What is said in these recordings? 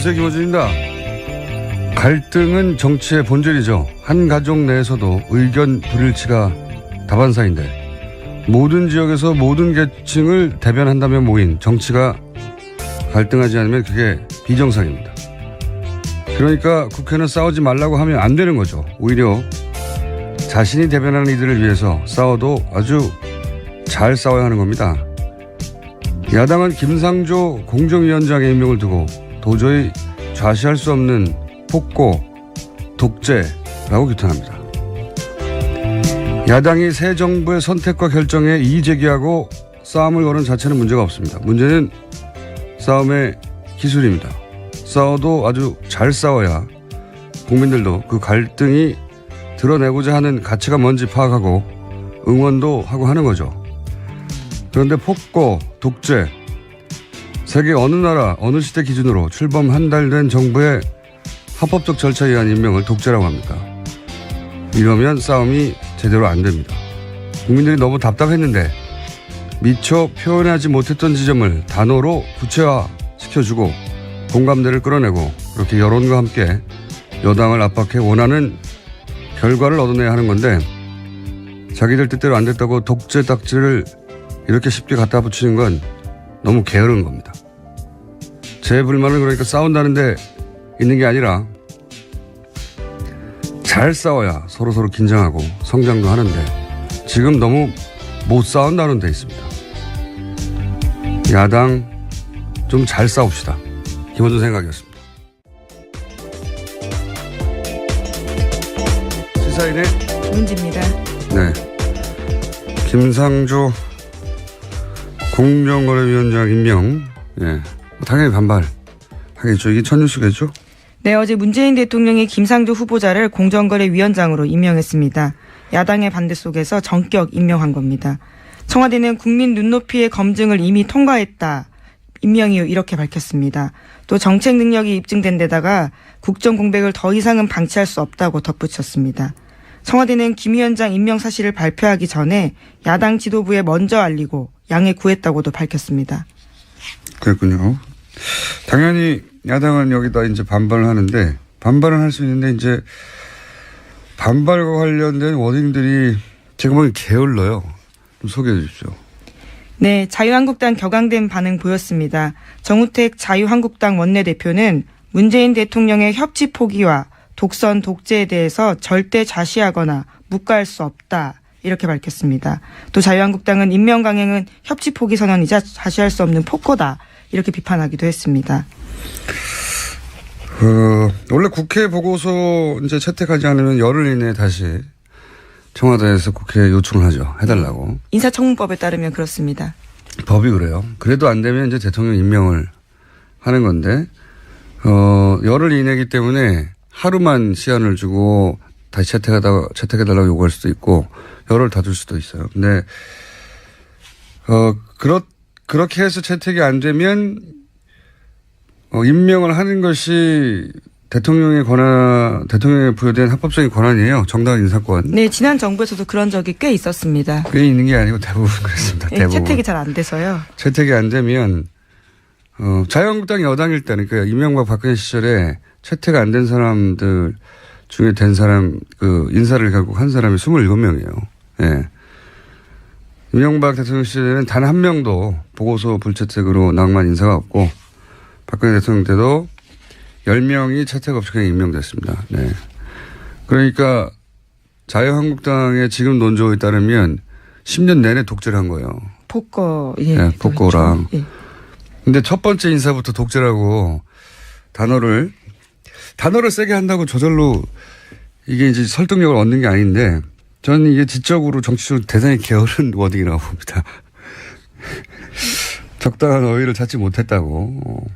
안녕하세요, 김호준입니다. 갈등은 정치의 본질이죠. 한 가족 내에서도 의견 불일치가 다반사인데 모든 지역에서 모든 계층을 대변한다면 모인 정치가 갈등하지 않으면 그게 비정상입니다. 그러니까 국회는 싸우지 말라고 하면 안 되는 거죠. 오히려 자신이 대변하는 이들을 위해서 싸워도 아주 잘 싸워야 하는 겁니다. 야당은 김상조 공정위원장의 임명을 두고 도저히 좌시할 수 없는 폭고, 독재라고 규탄합니다. 야당이 새 정부의 선택과 결정에 이의 제기하고 싸움을 거는 자체는 문제가 없습니다. 문제는 싸움의 기술입니다. 싸워도 아주 잘 싸워야 국민들도 그 갈등이 드러내고자 하는 가치가 뭔지 파악하고 응원도 하고 하는 거죠. 그런데 폭거, 독재, 세계 어느 나라, 어느 시대 기준으로 출범 한 달 된 정부의 합법적 절차에 의한 임명을 독재라고 합니까? 이러면 싸움이 제대로 안 됩니다. 국민들이 너무 답답했는데 미처 표현하지 못했던 지점을 단어로 구체화시켜주고 공감대를 끌어내고 그렇게 여론과 함께 여당을 압박해 원하는 결과를 얻어내야 하는 건데 자기들 뜻대로 안 됐다고 독재 딱지를 이렇게 쉽게 갖다 붙이는 건 너무 게으른 겁니다. 제 불만은 그러니까 싸운다는데 있는 게 아니라 잘 싸워야 서로서로 긴장하고 성장도 하는데 지금 너무 못 싸운다는 데 있습니다. 야당 좀 잘 싸웁시다. 김원준 생각이었습니다. 시사인의 문지입니다. 네, 김상조 공정거래위원장 임명. 예, 당연히 반발하겠죠. 이게 첫 뉴스겠죠? 네, 어제 문재인 대통령이 김상조 후보자를 공정거래위원장으로 임명했습니다. 야당의 반대 속에서 전격 임명한 겁니다. 청와대는 국민 눈높이의 검증을 이미 통과했다. 임명 이후 이렇게 밝혔습니다. 또 정책 능력이 입증된 데다가 국정 공백을 더 이상은 방치할 수 없다고 덧붙였습니다. 청와대는 김 위원장 임명 사실을 발표하기 전에 야당 지도부에 먼저 알리고 양해 구했다고도 밝혔습니다. 그랬군요. 당연히 야당은 여기다 이제 반발을 하는데 반발은 할 수 있는데 이제 반발과 관련된 워딩들이 제가 보기엔 게을러요. 좀 소개해 주십시오. 네, 자유한국당 격앙된 반응 보였습니다. 정우택 자유한국당 원내대표는 문재인 대통령의 협치 포기와 독선 독재에 대해서 절대 좌시하거나 묵과할 수 없다. 이렇게 밝혔습니다. 또 자유한국당은 임명 강행은 협치 포기 선언이자 좌시할 수 없는 폭거다. 이렇게 비판하기도 했습니다. 원래 국회 보고서 이제 채택하지 않으면 열흘 이내에 다시 청와대에서 국회에 요청을 하죠. 해달라고. 인사청문법에 따르면 그렇습니다. 법이 그래요. 그래도 안 되면 이제 대통령 임명을 하는 건데, 열흘 이내이기 때문에 하루만 시한을 주고 다시 채택해달라고 요구할 수도 있고, 열흘 다 줄 수도 있어요. 근데, 그렇게 해서 채택이 안 되면, 임명을 하는 것이 대통령의 부여된 합법적인 권한이에요. 정당 인사권. 네, 지난 정부에서도 그런 적이 꽤 있었습니다. 꽤 있는 게 아니고 대부분 그렇습니다. 네, 대부분. 채택이 잘 안 돼서요. 채택이 안 되면, 자유한국당이 여당일 때는, 그러니까 이명박 박근혜 시절에 채택 안 된 사람들 중에 된 사람, 인사를 결국 한 사람이 27명이에요. 예. 이명박 대통령 시절에는 단 한 명도 보고서 불채택으로 낭만 인사가 없고, 박근혜 대통령 때도 10명이 채택 없이 그냥 임명됐습니다. 네. 그러니까 자유한국당의 지금 논조에 따르면 10년 내내 독재를 한 거예요. 폭거, 예. 네, 폭거랑. 예. 근데 첫 번째 인사부터 독재라고 단어를 세게 한다고 저절로 이게 이제 설득력을 얻는 게 아닌데 저는 이게 지적으로 정치적으로 대단히 게으른 워딩이라고 봅니다. 적당한 어휘를 찾지 못했다고.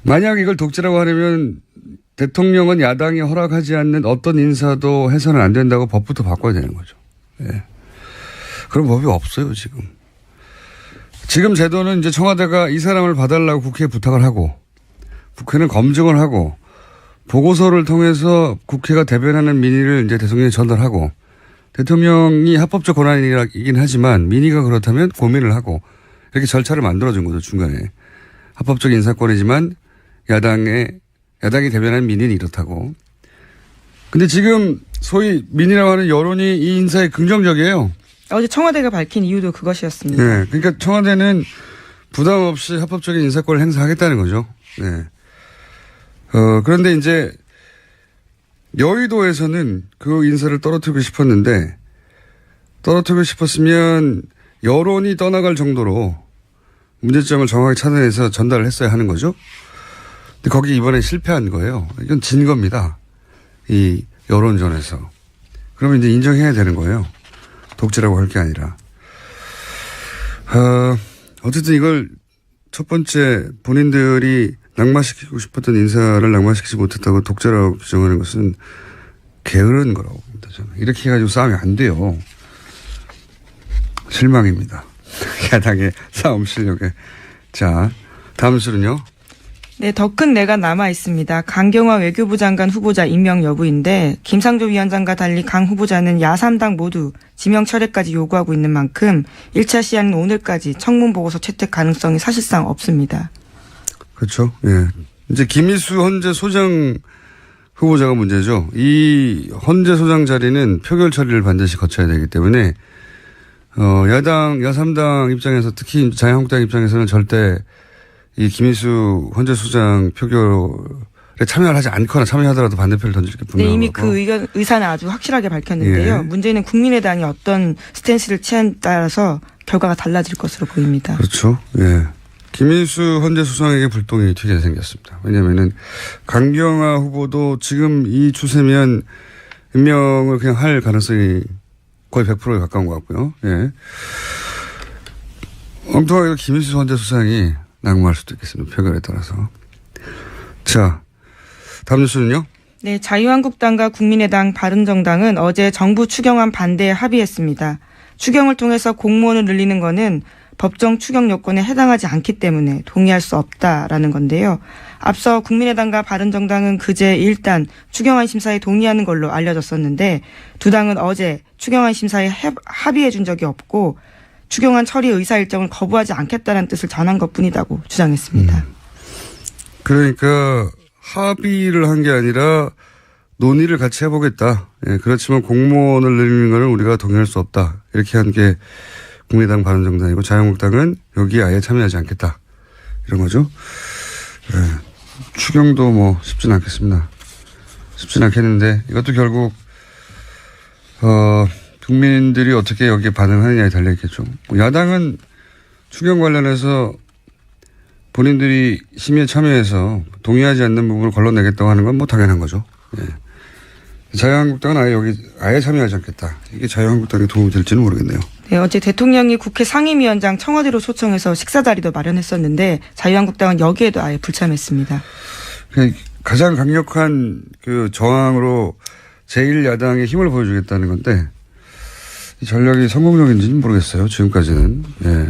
만약 이걸 독재라고 하려면 대통령은 야당이 허락하지 않는 어떤 인사도 해서는 안 된다고 법부터 바꿔야 되는 거죠. 예. 그런 법이 없어요, 지금. 지금 제도는 이제 청와대가 이 사람을 봐달라고 국회에 부탁을 하고 국회는 검증을 하고 보고서를 통해서 국회가 대변하는 민의를 이제 대통령에 전달하고 대통령이 합법적 권한이긴 하지만 민의가 그렇다면 고민을 하고 이렇게 절차를 만들어준 거죠, 중간에. 합법적 인사권이지만 야당이 대변하는 민의는 이렇다고. 근데 지금 소위 민의라고 하는 여론이 이 인사에 긍정적이에요. 어제 청와대가 밝힌 이유도 그것이었습니다. 네. 그러니까 청와대는 부담 없이 합법적인 인사권을 행사하겠다는 거죠. 네. 그런데 이제 여의도에서는 그 인사를 떨어뜨리고 싶었는데 떨어뜨리고 싶었으면 여론이 떠나갈 정도로 문제점을 정확하게 찾아내서 전달을 했어야 하는 거죠. 근데 거기 이번에 실패한 거예요. 이건 진 겁니다. 이 여론전에서. 그러면 이제 인정해야 되는 거예요. 독재라고 할 게 아니라. 어쨌든 이걸 첫 번째 본인들이 낙마시키고 싶었던 인사를 낙마시키지 못했다고 독재라고 규정하는 것은 게으른 거라고 봅니다. 저는. 이렇게 해가지고 싸움이 안 돼요. 실망입니다. 야당의 싸움 실력에. 자, 다음 수는요. 네, 더 큰 내가 남아 있습니다. 강경화 외교부 장관 후보자 임명 여부인데 김상조 위원장과 달리 강 후보자는 야3당 모두 지명 철회까지 요구하고 있는 만큼 1차 시한은 오늘까지 청문 보고서 채택 가능성이 사실상 없습니다. 그렇죠. 예. 이제 김희수 헌재 소장 후보자가 문제죠. 이 헌재 소장 자리는 표결 처리를 반드시 거쳐야 되기 때문에 야3당 입장에서 특히 자유한국당 입장에서는 절대 이 김희수 헌재 소장 표결에 참여를 하지 않거나 참여하더라도 반대표를 던질 게 분명하고. 네, 이미 그 의사는 아주 확실하게 밝혔는데요. 예. 문제는 국민의당이 어떤 스탠스를 취하에 따라서 결과가 달라질 것으로 보입니다. 그렇죠. 예. 김희수 헌재 소장에게 불똥이 튀게 생겼습니다. 왜냐면은 강경화 후보도 지금 이 추세면 임명을 그냥 할 가능성이 거의 100%에 가까운 것 같고요. 예. 엉뚱하게 김희수 헌재 소장이 낙마할 수도 있겠습니다. 표결에 따라서. 자, 다음 뉴스는요? 네, 자유한국당과 국민의당, 바른정당은 어제 정부 추경안 반대에 합의했습니다. 추경을 통해서 공무원을 늘리는 것은 법정 추경 요건에 해당하지 않기 때문에 동의할 수 없다라는 건데요. 앞서 국민의당과 바른정당은 그제 일단 추경안 심사에 동의하는 걸로 알려졌었는데 두 당은 어제 추경안 심사에 합의해 준 적이 없고 추경안 처리 의사 일정을 거부하지 않겠다는 뜻을 전한 것뿐이라고 주장했습니다. 그러니까 합의를 한 게 아니라 논의를 같이 해보겠다. 예, 그렇지만 공무원을 늘리는 것은 우리가 동의할 수 없다. 이렇게 한 게 국민의당 바른정당이고 자유한국당은 여기에 아예 참여하지 않겠다. 이런 거죠. 예, 추경도 뭐 쉽진 않겠습니다. 쉽진 않겠는데 이것도 결국 국민들이 어떻게 여기에 반응하느냐에 달려있겠죠. 야당은 추경 관련해서 본인들이 심의에 참여해서 동의하지 않는 부분을 걸러내겠다고 하는 건 뭐 당연한 거죠. 예. 자유한국당은 아예 참여하지 않겠다. 이게 자유한국당에 도움이 될지는 모르겠네요. 네, 어제 대통령이 국회 상임위원장 청와대로 초청해서 식사 자리도 마련했었는데 자유한국당은 여기에도 아예 불참했습니다. 가장 강력한 그 저항으로 제1야당의 힘을 보여주겠다는 건데 이 전략이 성공적인지는 모르겠어요. 지금까지는. 예.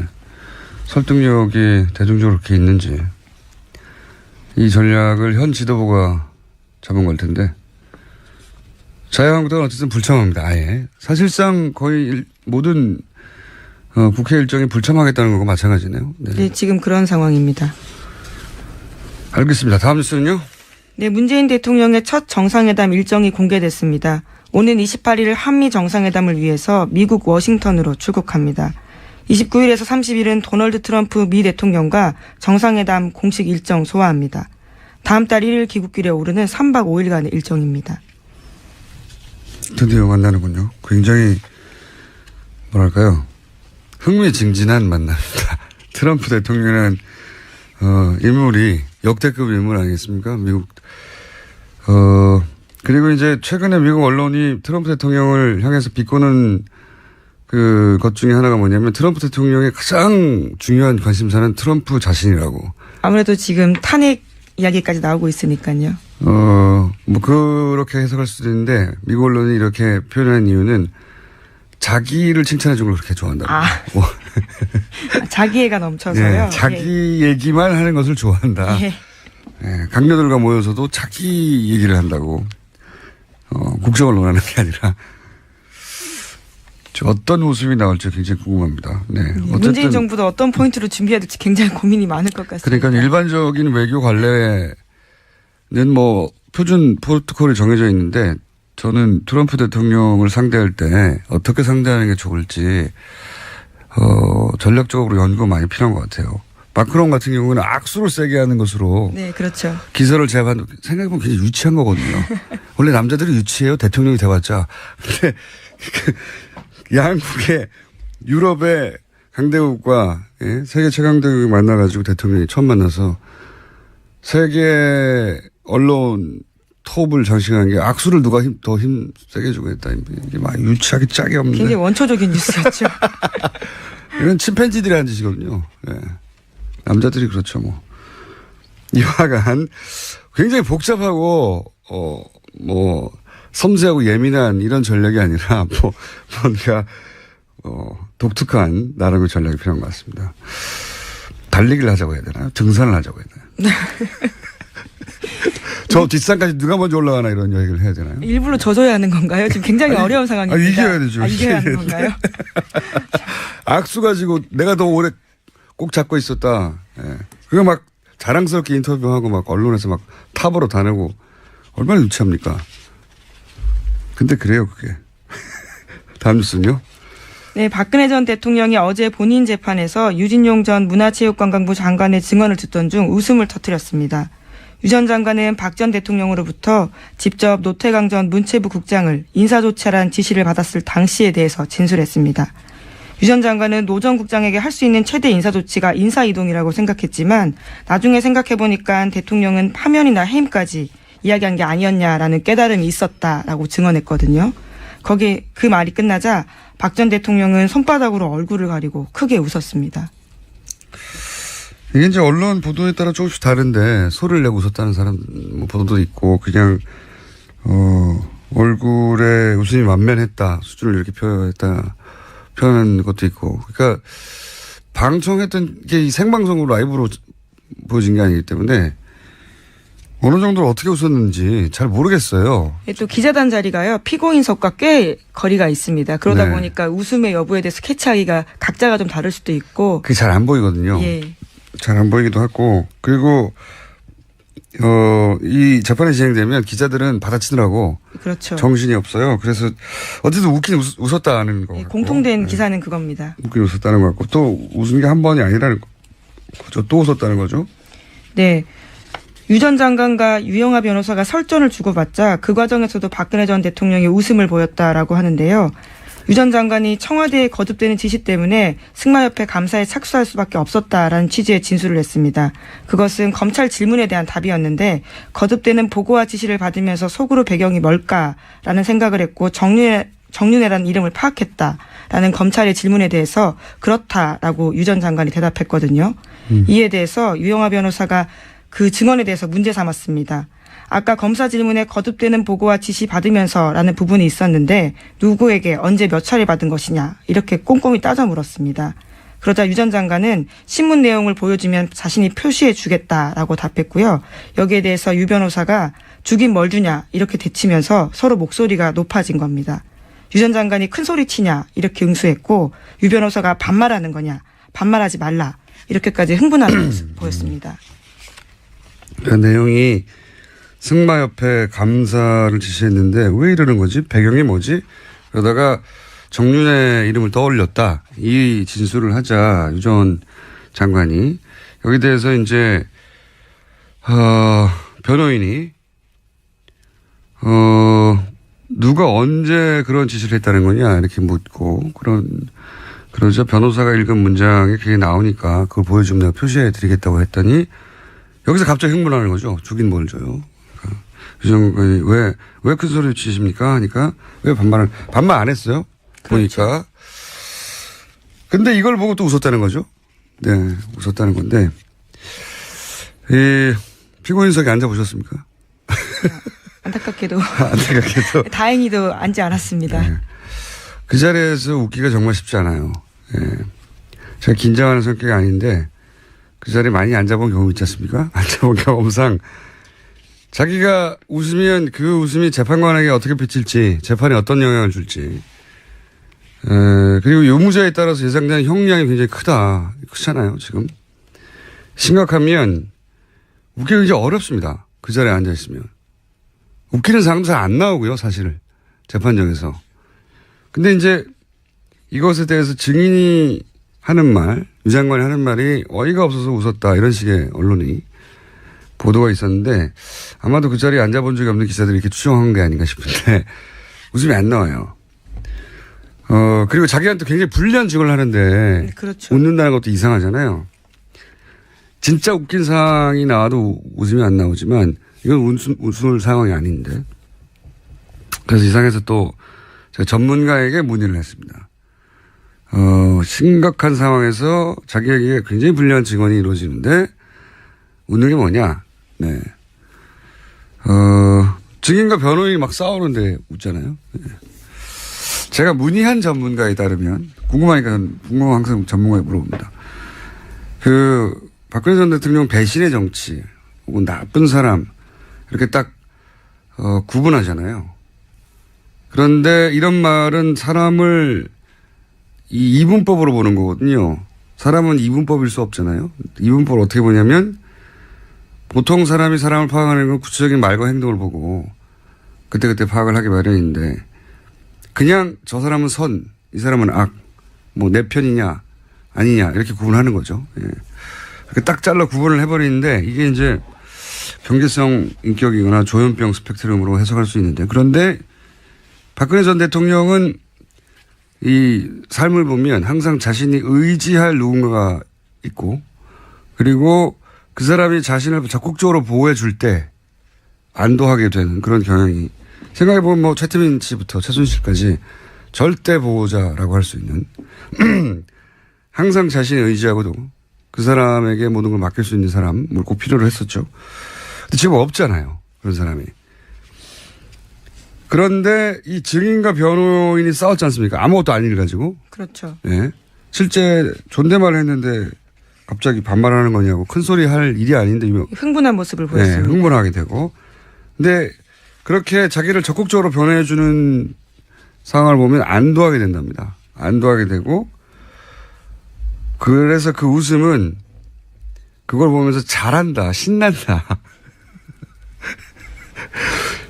설득력이 대중적으로 그렇게 있는지. 이 전략을 현 지도부가 잡은 걸 텐데 자유한국당은 어쨌든 불참합니다. 아예. 사실상 거의 모든 국회 일정이 불참하겠다는 거고 마찬가지네요. 네. 네, 지금 그런 상황입니다. 알겠습니다. 다음 뉴스는요? 네, 문재인 대통령의 첫 정상회담 일정이 공개됐습니다. 오는 28일 한미 정상회담을 위해서 미국 워싱턴으로 출국합니다. 29일에서 30일은 도널드 트럼프 미 대통령과 정상회담 공식 일정 소화합니다. 다음 달 1일 귀국길에 오르는 3박 5일간의 일정입니다. 드디어 만나는군요. 굉장히 뭐랄까요. 흥미진진한 만남입니다. 트럼프 대통령이라는 인물이 역대급 인물 아니겠습니까? 미국. 그리고 이제 최근에 미국 언론이 트럼프 대통령을 향해서 비꼬는 것 중에 하나가 뭐냐면 트럼프 대통령의 가장 중요한 관심사는 트럼프 자신이라고. 아무래도 지금 탄핵 이야기까지 나오고 있으니까요. 뭐 그렇게 해석할 수도 있는데 미국 언론이 이렇게 표현한 이유는 자기를 칭찬해 주는 걸 그렇게 좋아한다고. 자기애가 넘쳐서요. 예, 자기 얘기만 하는 것을 좋아한다. 예. 예, 강요들과 모여서도 자기 얘기를 한다고. 국정을 논하는 게 아니라. 어떤 모습이 나올지 굉장히 궁금합니다. 네. 어쨌든 문재인 정부도 어떤 포인트로 준비해야 될지 굉장히 고민이 많을 것 같습니다. 그러니까 일반적인 외교 관례 뭐 표준 프로토콜이 정해져 있는데 저는 트럼프 대통령을 상대할 때 어떻게 상대하는 게 좋을지 전략적으로 연구가 많이 필요한 것 같아요. 마크롱 같은 경우는 악수를 세게 하는 것으로 네, 그렇죠. 기사를 제압한 생각해보면 굉장히 유치한 거거든요. 원래 남자들이 유치해요. 대통령이 돼봤자. 근데 양국의 유럽의 강대국과 세계 최강대국이 만나가지고 대통령이 처음 만나서 세계 언론 톱을 장식한 게 악수를 누가 더 힘 세게 주고 했다. 이게 막 유치하게 짝이 없는데. 굉장히 원초적인 뉴스였죠. 이건 침팬지들이 하는 짓이거든요. 네. 남자들이 그렇죠, 뭐. 이와간 굉장히 복잡하고, 섬세하고 예민한 이런 전략이 아니라, 뭔가, 독특한 나름의 전략이 필요한 것 같습니다. 달리기를 하자고 해야 되나요? 등산을 하자고 해야 되나요? 저 뒷산까지 누가 먼저 올라가나 이런 얘기를 해야 되나요? 일부러 져줘야 하는 건가요? 지금 굉장히 어려운 상황입니다. 이겨야 되죠. 이겨야 하는 건가요? 악수 가지고 내가 더 오래 꼭 잡고 있었다. 예. 그거 막 자랑스럽게 인터뷰하고 막 언론에서 막 탑으로 다니고 얼마나 유치합니까? 근데 그래요, 그게. 다음 뉴스는요? 네, 박근혜 전 대통령이 어제 본인 재판에서 유진용 전 문화체육관광부 장관의 증언을 듣던 중 웃음을 터뜨렸습니다. 유 전 장관은 박 전 대통령으로부터 직접 노태강 전 문체부 국장을 인사조치하라는 지시를 받았을 당시에 대해서 진술했습니다. 유 전 장관은 노 전 국장에게 할 수 있는 최대 인사조치가 인사이동이라고 생각했지만 나중에 생각해보니까 대통령은 파면이나 해임까지 이야기한 게 아니었냐라는 깨달음이 있었다라고 증언했거든요. 거기 그 말이 끝나자 박 전 대통령은 손바닥으로 얼굴을 가리고 크게 웃었습니다. 이게 이제 언론 보도에 따라 조금씩 다른데 소리를 내고 웃었다는 사람 보도도 있고 그냥 얼굴에 웃음이 만면했다 수준을 이렇게 표현한 것도 있고 그러니까 방청했던 게 생방송으로 라이브로 보여진 게 아니기 때문에 어느 정도로 어떻게 웃었는지 잘 모르겠어요. 또 기자단 자리가요. 피고인석과 꽤 거리가 있습니다. 그러다 네. 보니까 웃음의 여부에 대해서 캐치하기가 각자가 좀 다를 수도 있고. 그게 잘 안 보이거든요. 예. 잘 안 보이기도 하고 그리고 이 재판이 진행되면 기자들은 받아치느라고 그렇죠. 정신이 없어요. 그래서 어쨌든 웃긴 웃었다는 거. 예, 공통된 기사는 그겁니다. 웃긴 웃었다는 거 같고 또 웃은 게 한 번이 아니라는 거죠. 또 웃었다는 거죠. 네. 유 전 장관과 유영하 변호사가 설전을 주고받자 그 과정에서도 박근혜 전 대통령이 웃음을 보였다라고 하는데요. 유 전 장관이 청와대에 거듭되는 지시 때문에 승마협회 감사에 착수할 수밖에 없었다라는 취지의 진술을 했습니다. 그것은 검찰 질문에 대한 답이었는데 거듭되는 보고와 지시를 받으면서 속으로 배경이 뭘까라는 생각을 했고 정윤회라는 이름을 파악했다라는 검찰의 질문에 대해서 그렇다라고 유 전 장관이 대답했거든요. 이에 대해서 유영하 변호사가 그 증언에 대해서 문제 삼았습니다. 아까 검사 질문에 거듭되는 보고와 지시 받으면서라는 부분이 있었는데 누구에게 언제 몇 차례 받은 것이냐 이렇게 꼼꼼히 따져 물었습니다. 그러자 유 전 장관은 신문 내용을 보여주면 자신이 표시해 주겠다라고 답했고요. 여기에 대해서 유 변호사가 주긴 뭘 주냐 이렇게 대치면서 서로 목소리가 높아진 겁니다. 유 전 장관이 큰 소리 치냐 이렇게 응수했고 유 변호사가 반말하는 거냐 반말하지 말라 이렇게까지 흥분하는 모습 보였습니다. 그 내용이 승마협회 감사를 지시했는데 왜 이러는 거지? 배경이 뭐지? 그러다가 정윤회 이름을 떠올렸다. 이 진술을 하자 유 전 장관이 여기 대해서 이제 변호인이 누가 언제 그런 지시를 했다는 거냐 이렇게 묻고 그러자 변호사가 읽은 문장에 그게 나오니까 그걸 보여주면 내가 표시해 드리겠다고 했더니 여기서 갑자기 흥분하는 거죠. 주긴 뭘 줘요. 유 장관이 왜 큰 소리 치십니까? 하니까 왜 반말 안 했어요? 그렇죠. 보니까. 근데 이걸 보고 또 웃었다는 거죠. 네, 웃었다는 건데. 피고인석에 앉아보셨습니까? 안타깝게도 다행히도 앉지 않았습니다. 네. 그 자리에서 웃기가 정말 쉽지 않아요. 네. 제가 긴장하는 성격이 아닌데 그 자리에 많이 앉아본 경험 있지 않습니까? 앉아본 경험상 자기가 웃으면 그 웃음이 재판관에게 어떻게 비칠지 재판에 어떤 영향을 줄지 그리고 유무죄에 따라서 예상되는 형량이 굉장히 크잖아요 지금. 심각하면 웃기가 굉장히 어렵습니다. 그 자리에 앉아 있으면. 웃기는 사람도 잘 안 나오고요, 사실. 재판정에서. 근데 이제 이것에 대해서 증인이 하는 말, 유 장관이 하는 말이 어이가 없어서 웃었다. 이런 식의 언론이 보도가 있었는데 아마도 그 자리에 앉아본 적이 없는 기자들이 이렇게 추정한 게 아닌가 싶은데 웃음이 안 나와요. 그리고 자기한테 굉장히 불리한 증언을 하는데 그렇죠. 웃는다는 것도 이상하잖아요. 진짜 웃긴 상황이 나와도 웃음이 안 나오지만 이건 웃을 상황이 아닌데. 그래서 이상해서 또 제가 전문가에게 문의를 했습니다. 심각한 상황에서 자기에게 굉장히 불리한 증언이 이루어지는데 웃는 게 뭐냐? 네. 증인과 변호인이 막 싸우는데 웃잖아요. 네. 제가 문의한 전문가에 따르면 궁금하니까 항상 전문가에 물어봅니다. 박근혜 전 대통령 배신의 정치 혹은 나쁜 사람 이렇게 딱 구분하잖아요. 그런데 이런 말은 사람을 이 이분법으로 보는 거거든요. 사람은 이분법일 수 없잖아요. 이분법을 어떻게 보냐면 보통 사람이 사람을 파악하는 건 구체적인 말과 행동을 보고 그때그때 파악을 하기 마련인데 그냥 저 사람은 선, 이 사람은 악, 뭐 내 편이냐 아니냐 이렇게 구분하는 거죠. 예. 이렇게 딱 잘라 구분을 해버리는데 이게 이제 경계성 인격이거나 조현병 스펙트럼으로 해석할 수 있는데 그런데 박근혜 전 대통령은 이 삶을 보면 항상 자신이 의지할 누군가가 있고 그리고 그 사람이 자신을 적극적으로 보호해 줄 때 안도하게 되는 그런 경향이 생각해보면 뭐 최태민 씨부터 최순실까지 절대 보호자라고 할 수 있는 항상 자신이 의지하고도 그 사람에게 모든 걸 맡길 수 있는 사람을 꼭 필요로 했었죠. 근데 지금 없잖아요. 그런 사람이. 그런데 이 증인과 변호인이 싸웠지 않습니까? 아무것도 아닌 일 가지고. 그렇죠. 예. 실제 존댓말을 했는데 갑자기 반말하는 거냐고 큰 소리 할 일이 아닌데. 흥분한 모습을 보였습니다. 네, 흥분하게 되고. 근데 그렇게 자기를 적극적으로 변호해 주는 상황을 보면 안도하게 된답니다. 안도하게 되고 그래서 그 웃음은 그걸 보면서 잘한다, 신난다.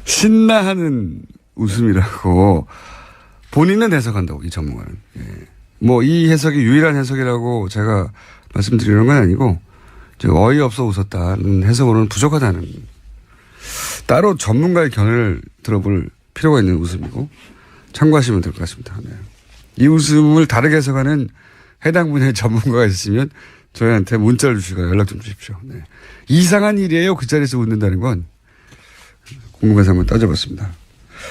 신나하는 웃음이라고 본인은 해석한다고, 이 전문가는. 예. 뭐 이 해석이 유일한 해석이라고 제가 말씀드리는 건 아니고 어이없어 웃었다는 해석으로는 부족하다는 따로 전문가의 견해를 들어볼 필요가 있는 웃음이고 참고하시면 될 것 같습니다. 네. 이 웃음을 다르게 해석하는 해당 분야의 전문가가 있으면 저희한테 문자를 주시거나 연락 좀 주십시오. 네. 이상한 일이에요. 그 자리에서 웃는다는 건 궁금해서 한번 따져봤습니다.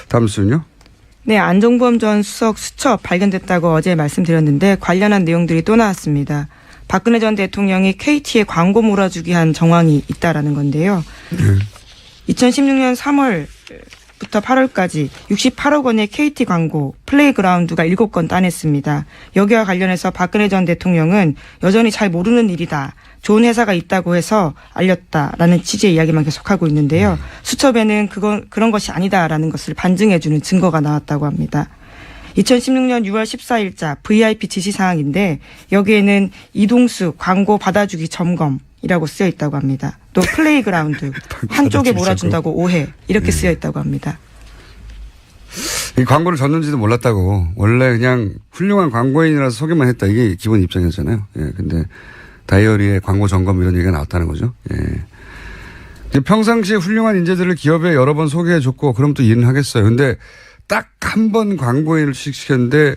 다음 수는요? 네, 안종범 전 수석 수첩 발견됐다고 어제 말씀드렸는데 관련한 내용들이 또 나왔습니다. 박근혜 전 대통령이 KT에 광고 몰아주기 한 정황이 있다라는 건데요. 2016년 3월부터 8월까지 68억 원의 KT 광고 플레이그라운드가 7건 따냈습니다. 여기와 관련해서 박근혜 전 대통령은 여전히 잘 모르는 일이다. 좋은 회사가 있다고 해서 알렸다라는 취지의 이야기만 계속하고 있는데요. 수첩에는 그런 것이 아니다라는 것을 반증해주는 증거가 나왔다고 합니다. 2016년 6월 14일자 VIP 지시사항인데 여기에는 이동수 광고 받아주기 점검이라고 쓰여 있다고 합니다. 또 플레이그라운드 한쪽에 몰아준다고 오해 이렇게 쓰여 있다고 합니다. 이 광고를 줬는지도 몰랐다고. 원래 그냥 훌륭한 광고인이라서 소개만 했다. 이게 기본 입장이었잖아요. 예, 근데 다이어리에 광고 점검 이런 얘기가 나왔다는 거죠. 예. 평상시에 훌륭한 인재들을 기업에 여러 번 소개해줬고 그럼 또 일은 하겠어요. 근데 딱 한 번 광고인을 취직시켰는데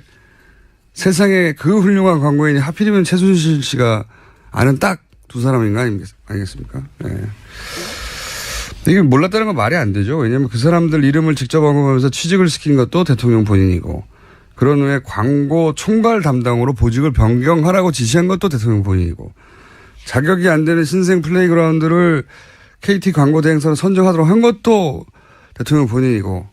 세상에 그 훌륭한 광고인이 하필이면 최순실 씨가 아는 딱 두 사람인가 아니겠습니까? 예. 이게 몰랐다는 건 말이 안 되죠. 왜냐하면 그 사람들 이름을 직접 언급하면서 취직을 시킨 것도 대통령 본인이고 그런 후에 광고 총괄 담당으로 보직을 변경하라고 지시한 것도 대통령 본인이고 자격이 안 되는 신생 플레이그라운드를 KT 광고 대행사로 선정하도록 한 것도 대통령 본인이고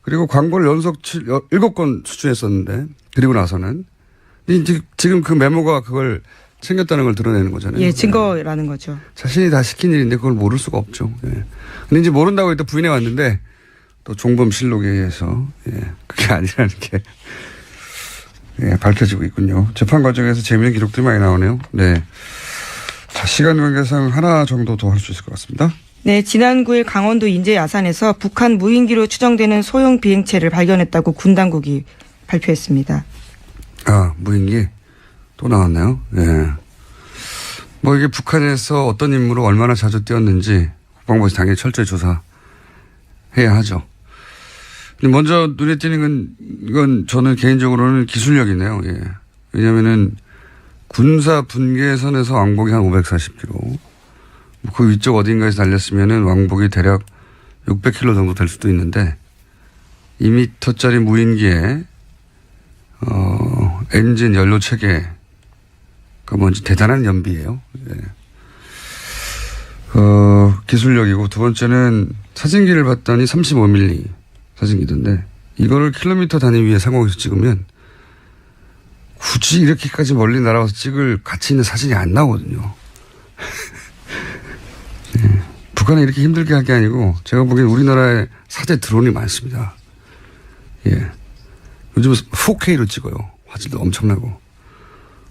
그리고 광고를 연속 7건 추진했었는데 그리고 나서는 지금 그 메모가 그걸 챙겼다는 걸 드러내는 거잖아요. 예, 증거라는 거죠. 자신이 다 시킨 일인데 그걸 모를 수가 없죠. 예. 근데 이제 모른다고 일단 부인해 왔는데 또 종범실록에 의해서 그게 아니라는 게 밝혀지고 있군요. 재판 과정에서 재미있는 기록들이 많이 나오네요. 네. 자, 시간 관계상 하나 정도 더 할 수 있을 것 같습니다. 네, 지난 9일 강원도 인제 야산에서 북한 무인기로 추정되는 소형 비행체를 발견했다고 군 당국이 발표했습니다. 아, 무인기 또 나왔나요? 예. 뭐 이게 북한에서 어떤 임무로 얼마나 자주 뛰었는지 국방부에서 당연히 철저히 조사해야 하죠. 근데 먼저 눈에 띄는 건 저는 개인적으로는 기술력이네요. 예. 왜냐면은 군사 분계선에서 왕복이 한 540km. 그 위쪽 어딘가에서 날렸으면은 왕복이 대략 600km 정도 될 수도 있는데 2m짜리 무인기에 엔진 연료 체계가 뭔지 대단한 연비예요. 예. 기술력이고 두 번째는 사진기를 봤더니 35mm 사진기던데 이거를 킬로미터 단위 위에 상공에서 찍으면 굳이 이렇게까지 멀리 날아와서 찍을 가치 있는 사진이 안 나오거든요. 예. 북한은 이렇게 힘들게 할 게 아니고 제가 보기엔 우리나라에 사제 드론이 많습니다. 예. 요즘은 4K로 찍어요. 화질도 엄청나고.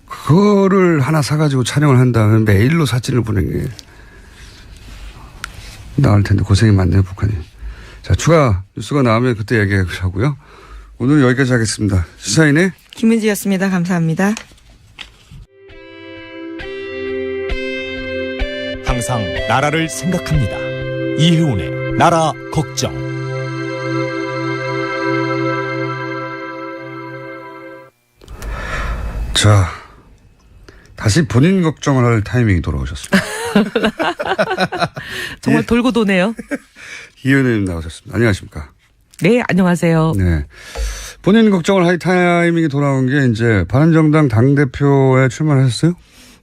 그거를 하나 사가지고 촬영을 한다면 메일로 사진을 보내는 게 나을 텐데 고생이 많네요, 북한이. 자, 추가 뉴스가 나오면 그때 얘기하고요. 오늘 여기까지 하겠습니다. 시사인의 김은지였습니다. 감사합니다. 항상 나라를 생각합니다. 이혜훈의 나라 걱정. 자, 다시 본인 걱정을 할 타이밍이 돌아오셨습니다. 정말 돌고 도네요. 이 의원님 나오셨습니다. 안녕하십니까? 네, 안녕하세요. 네. 본인 걱정을 할 타이밍이 돌아온 게 이제 바른정당 당대표에 출마를 하셨어요?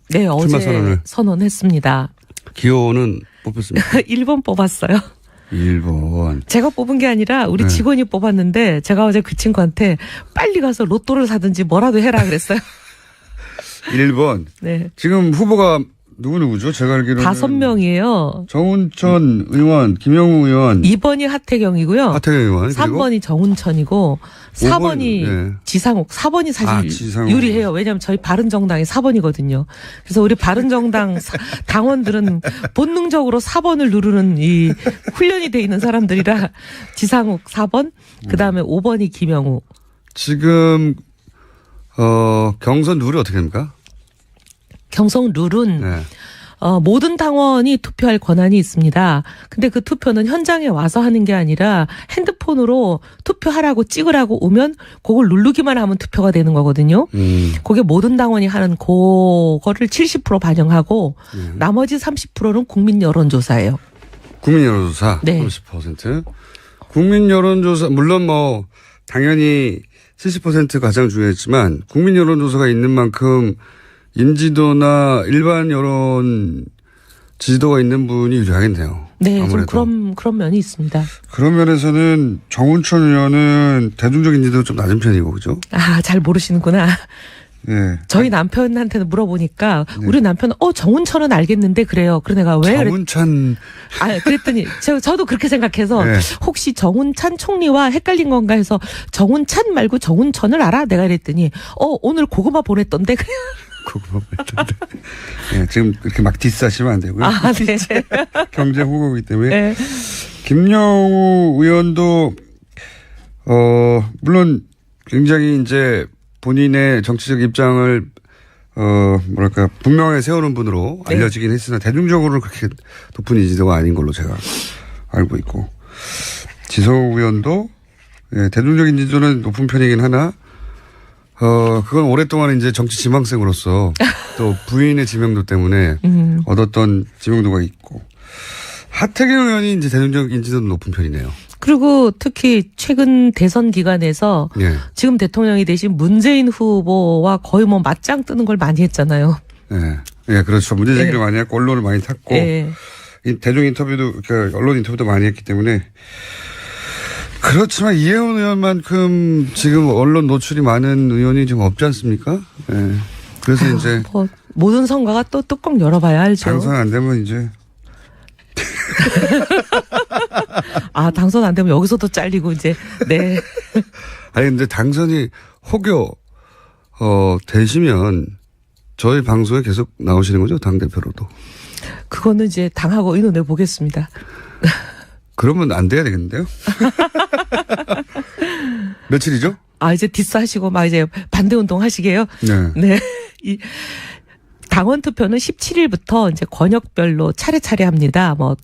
네, 어제 선언을. 선언했습니다. 기호는 뽑혔습니다. 1번 뽑았어요. 1번. 제가 뽑은 게 아니라 우리 네. 직원이 뽑았는데 제가 어제 그 친구한테 빨리 가서 로또를 사든지 뭐라도 해라 그랬어요. 1번. 네. 지금 후보가 누구죠? 제가 알기로는 5명이에요. 정운천 의원, 김영우 의원, 2번이 하태경이고요. 하태경 의원, 그리고 3번이 정운천이고 4번이 네. 지상욱. 4번이 사실 지상욱. 유리해요. 왜냐하면 저희 바른정당이 4번이거든요. 그래서 우리 바른정당 당원들은 본능적으로 4번을 누르는 이 훈련이 돼 있는 사람들이라 지상욱 4번, 그다음에 5번이 김영우. 지금 경선 룰이 어떻게 됩니까? 경선 룰은 네. 모든 당원이 투표할 권한이 있습니다. 근데 그 투표는 현장에 와서 하는 게 아니라 핸드폰으로 투표하라고 찍으라고 오면 그걸 누르기만 하면 투표가 되는 거거든요. 그게 모든 당원이 하는 그거를 70% 반영하고 나머지 30%는 국민 여론조사예요. 국민 여론조사 네. 30%. 국민 여론조사 물론 뭐 당연히 70% 가장 중요했지만 국민 여론조사가 있는 만큼 인지도나 일반 여론 지지도가 있는 분이 유리하겠네요. 네, 아무래도. 좀 그런 면이 있습니다. 그런 면에서는 정운천 의원은 대중적인 인지도 좀 낮은 편이고, 그죠? 아, 잘 모르시는구나. 네. 저희 남편한테는 물어보니까 우리 남편은 정운천은 알겠는데 그래요. 그래 내가 왜 정운찬. 그랬더니 저도 그렇게 생각해서 네. 혹시 정운찬 총리와 헷갈린 건가 해서 정운찬 말고 정운천을 알아? 내가 그랬더니 오늘 고구마 보냈던데 그래. 그거 했던데. 네, 지금 이렇게 막 디스하시면 안 되고요. 아, 네. 경제 후보이기 때문에. 네. 김영우 의원도 물론 굉장히 이제 본인의 정치적 입장을 분명하게 세우는 분으로 네. 알려지긴 했으나 대중적으로는 그렇게 높은 인지도가 아닌 걸로 제가 알고 있고, 지성욱 의원도 예, 대중적 인지도는 높은 편이긴 하나 그건 오랫동안 이제 정치 지망생으로서 또 부인의 지명도 때문에 얻었던 지명도가 있고, 하태경 의원이 이제 대중적 인지도는 높은 편이네요. 그리고 특히 최근 대선 기간에서 예. 지금 대통령이 되신 문재인 후보와 거의 뭐 맞짱 뜨는 걸 많이 했잖아요. 예. 예, 그렇죠. 문제 제기를 예. 많이 했고, 언론을 많이 탔고, 예. 이 대중 인터뷰도, 그러니까 언론 인터뷰도 많이 했기 때문에. 그렇지만 이혜원 의원만큼 지금 언론 노출이 많은 의원이 좀 없지 않습니까? 예. 그래서 이제. 뭐 모든 선거가 또 뚜껑 열어봐야 알죠. 당선 안 되면 이제. 당선 안 되면 여기서도 잘리고 이제 네. 아니, 근데 당선이 혹여, 되시면 저희 방송에 계속 나오시는 거죠? 당대표로도. 그거는 이제 당하고 의논해 보겠습니다. 그러면 안 돼야 되겠는데요? 며칠이죠? 아, 이제 디스하시고 막 이제 반대 운동 하시게요? 네. 네. 이 당원 투표는 17일부터 이제 권역별로 차례차례 합니다. 뭐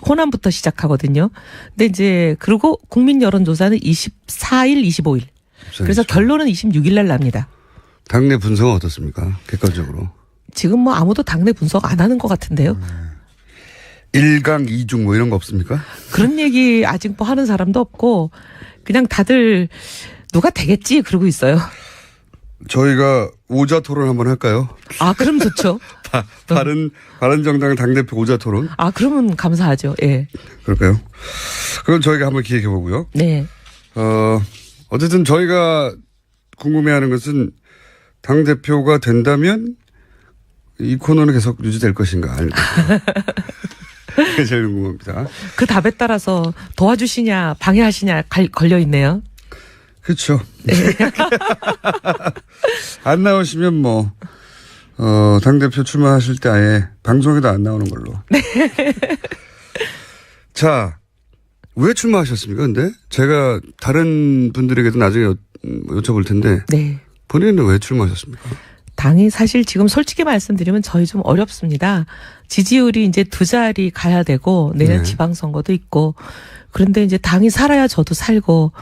호남부터 시작하거든요. 근데 이제 그리고 국민 여론조사는 24일, 25일. 그래서 결론은 26일 날 납니다. 당내 분석은 어떻습니까? 객관적으로. 지금 뭐 아무도 당내 분석 안 하는 것 같은데요. 1강 2중 뭐 이런 거 없습니까? 그런 얘기 아직 뭐 하는 사람도 없고 그냥 다들 누가 되겠지 그러고 있어요. 저희가 오자 토론 한번 할까요? 아, 그럼 좋죠. 바른정당 당대표 오자 토론. 아, 그러면 감사하죠. 예. 그럴까요? 그럼 저희가 한번 기획해 보고요. 네. 어쨌든 저희가 궁금해하는 것은 당대표가 된다면 이 코너는 계속 유지될 것인가 아닐 것인가. 그게 제일 궁금합니다. 그 답에 따라서 도와주시냐 방해하시냐 걸려 있네요. 그렇죠. 네. 안 나오시면 뭐 당대표 출마하실 때 아예 방송에도 안 나오는 걸로. 네. 자, 왜 출마하셨습니까? 근데 제가 다른 분들에게도 나중에 여쭤볼 텐데. 네. 본인은 왜 출마하셨습니까? 당이 사실 지금 솔직히 말씀드리면 저희 좀 어렵습니다. 지지율이 이제 2자리 가야 되고 내년 네. 지방선거도 있고 그런데 이제 당이 살아야 저도 살고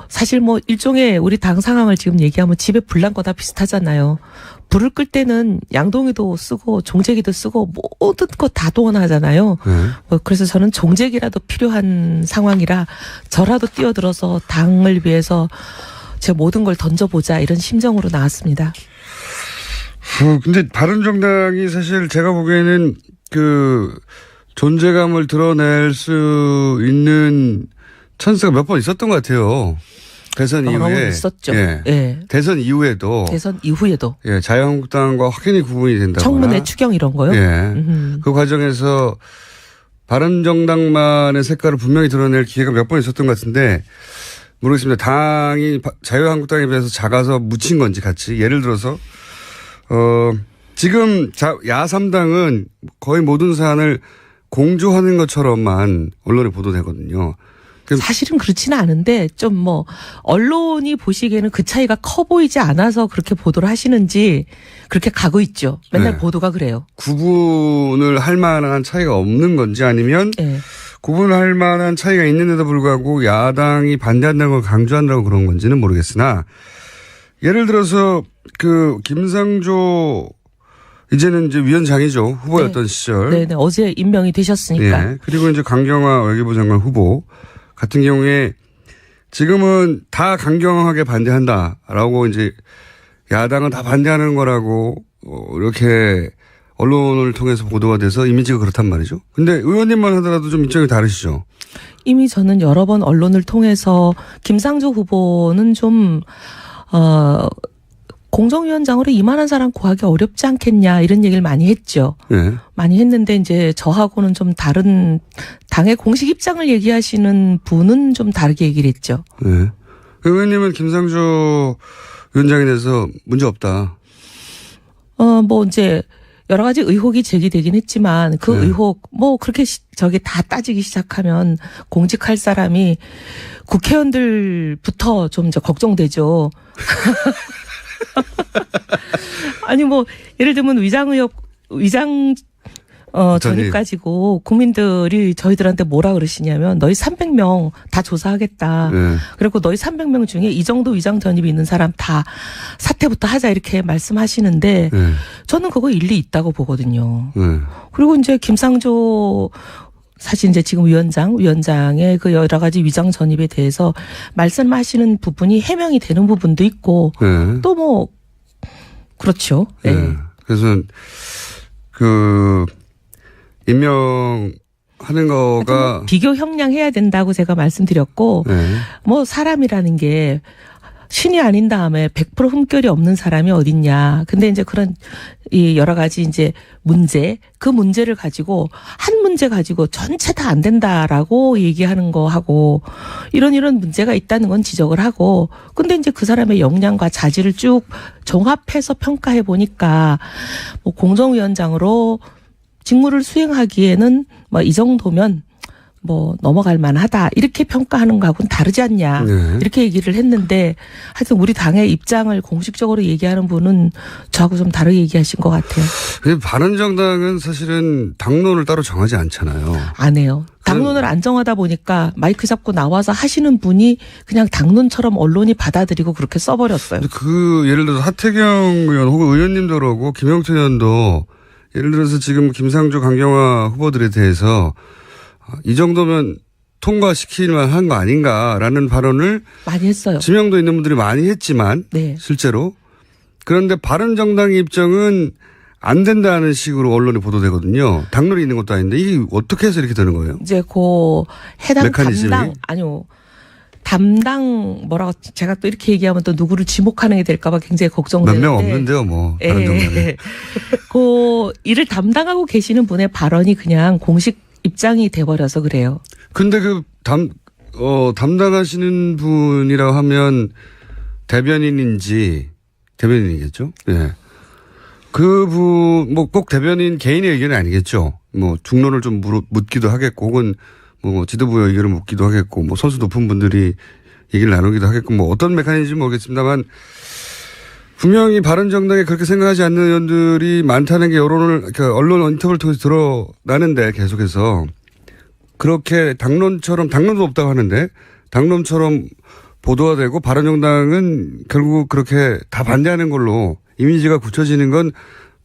사실 뭐 일종의 우리 당 상황을 지금 얘기하면 집에 불 난 거다 비슷하잖아요. 불을 끌 때는 양동이도 쓰고 종제기도 쓰고 모든 거 다 동원하잖아요. 그래서 저는 종제기라도 필요한 상황이라 저라도 뛰어들어서 당을 위해서 제 모든 걸 던져보자 이런 심정으로 나왔습니다. 근데 바른정당이 사실 제가 보기에는 그 존재감을 드러낼 수 있는 찬스가 몇 번 있었던 것 같아요. 대선 이후에. 있었죠. 예. 예. 대선 이후에도. 대선 이후에도. 예. 자유한국당과 확연히 구분이 된다거나. 청문회 추경 이런 거요? 예. 그 과정에서 바른정당만의 색깔을 분명히 드러낼 기회가 몇 번 있었던 것 같은데 모르겠습니다. 당이 자유한국당에 비해서 작아서 묻힌 건지 같이. 예를 들어서 지금 야3당은 거의 모든 사안을 공조하는 것처럼만 언론에 보도되거든요. 사실은 그렇지는 않은데 좀 뭐 언론이 보시기에는 그 차이가 커 보이지 않아서 그렇게 보도를 하시는지 그렇게 가고 있죠. 맨날 네. 보도가 그래요. 구분을 할 만한 차이가 없는 건지 아니면 네. 구분할 만한 차이가 있는데도 불구하고 야당이 반대한다는 걸 강조한다고 그런 건지는 모르겠으나 예를 들어서 그 김상조 이제는 이제 위원장이죠. 후보였던 네. 시절. 네네. 어제 임명이 되셨으니까. 네. 그리고 이제 강경화 외교부 장관 후보 같은 경우에 지금은 다 강경하게 반대한다라고 이제 야당은 다 반대하는 거라고 이렇게 언론을 통해서 보도가 돼서 이미지가 그렇단 말이죠. 근데 의원님만 하더라도 좀 입장이 다르시죠. 이미 저는 여러 번 언론을 통해서 김상조 후보는 좀 공정위원장으로 이만한 사람 구하기 어렵지 않겠냐 이런 얘기를 많이 했죠. 네. 많이 했는데 이제 저하고는 좀 다른 당의 공식 입장을 얘기하시는 분은 좀 다르게 얘기를 했죠. 네. 의원님은 김상조 위원장에 대해서 문제 없다. 뭐 이제 여러 가지 의혹이 제기되긴 했지만 그 네. 의혹 뭐 그렇게 저기 다 따지기 시작하면 공직할 사람이 국회의원들부터 좀 이제 걱정되죠. 아니 뭐 예를 들면 위장 전입 가지고 국민들이 저희들한테 뭐라 그러시냐면 너희 300명 다 조사하겠다. 네. 그리고 너희 300명 중에 이 정도 위장 전입이 있는 사람 다 사퇴부터 하자 이렇게 말씀하시는데 네. 저는 그거 일리 있다고 보거든요. 네. 그리고 이제 김상조 사실 이제 지금 위원장의 그 여러 가지 위장 전입에 대해서 말씀하시는 부분이 해명이 되는 부분도 있고 네. 또 뭐 그렇죠. 네. 네. 그래서 그 임명하는 거가 비교 형량해야 된다고 제가 말씀드렸고 네. 뭐 사람이라는 게 신이 아닌 다음에 100% 흠결이 없는 사람이 어딨냐. 근데 이제 그런 이 여러 가지 이제 그 문제를 가지고 한 문제 가지고 전체 다 안 된다라고 얘기하는 거 하고 이런 문제가 있다는 건 지적을 하고 근데 이제 그 사람의 역량과 자질을 쭉 종합해서 평가해 보니까 뭐 공정위원장으로 직무를 수행하기에는 뭐 이 정도면 뭐 넘어갈 만하다 이렇게 평가하는 거하고는 다르지 않냐 네. 이렇게 얘기를 했는데 하여튼 우리 당의 입장을 공식적으로 얘기하는 분은 저하고 좀 다르게 얘기하신 것 같아요. 바른정당은 사실은 당론을 따로 정하지 않잖아요. 안 해요. 당론을 안 정하다 보니까 마이크 잡고 나와서 하시는 분이 그냥 당론처럼 언론이 받아들이고 그렇게 써버렸어요. 예를 들어서 하태경 의원 혹은 의원님도 그러고 김영태 의원도 예를 들어서 지금 김상조 강경화 후보들에 대해서 이 정도면 통과시킬 만한 거 아닌가라는 발언을 많이 했어요. 지명도 있는 분들이 많이 했지만 네. 실제로 그런데 바른정당의 입장은 안 된다는 식으로 언론이 보도되거든요. 당론이 있는 것도 아닌데 이게 어떻게 해서 이렇게 되는 거예요? 이제 그 해당 메커니즘이? 담당 뭐라고 제가 또 이렇게 얘기하면 또 누구를 지목하는 게 될까봐 굉장히 걱정되는데 몇 명 없는데요, 뭐 바른정당에. 그 일을 담당하고 계시는 분의 발언이 그냥 공식 입장이 돼버려서 그래요. 근데 담당하시는 분이라고 하면 대변인이겠죠? 예. 뭐 꼭 대변인 개인의 의견이 아니겠죠. 뭐 중론을 좀 묻기도 하겠고 혹은 뭐 지도부의 의견을 묻기도 하겠고 뭐 선수 높은 분들이 얘기를 나누기도 하겠고 뭐 어떤 메커니즘인지 모르겠습니다만 분명히 바른정당에 그렇게 생각하지 않는 의원들이 많다는 게 언론 인터뷰를 통해서 드러나는데 계속해서 그렇게 당론도 없다고 하는데 당론처럼 보도가 되고 바른정당은 결국 그렇게 다 반대하는 걸로 이미지가 굳혀지는 건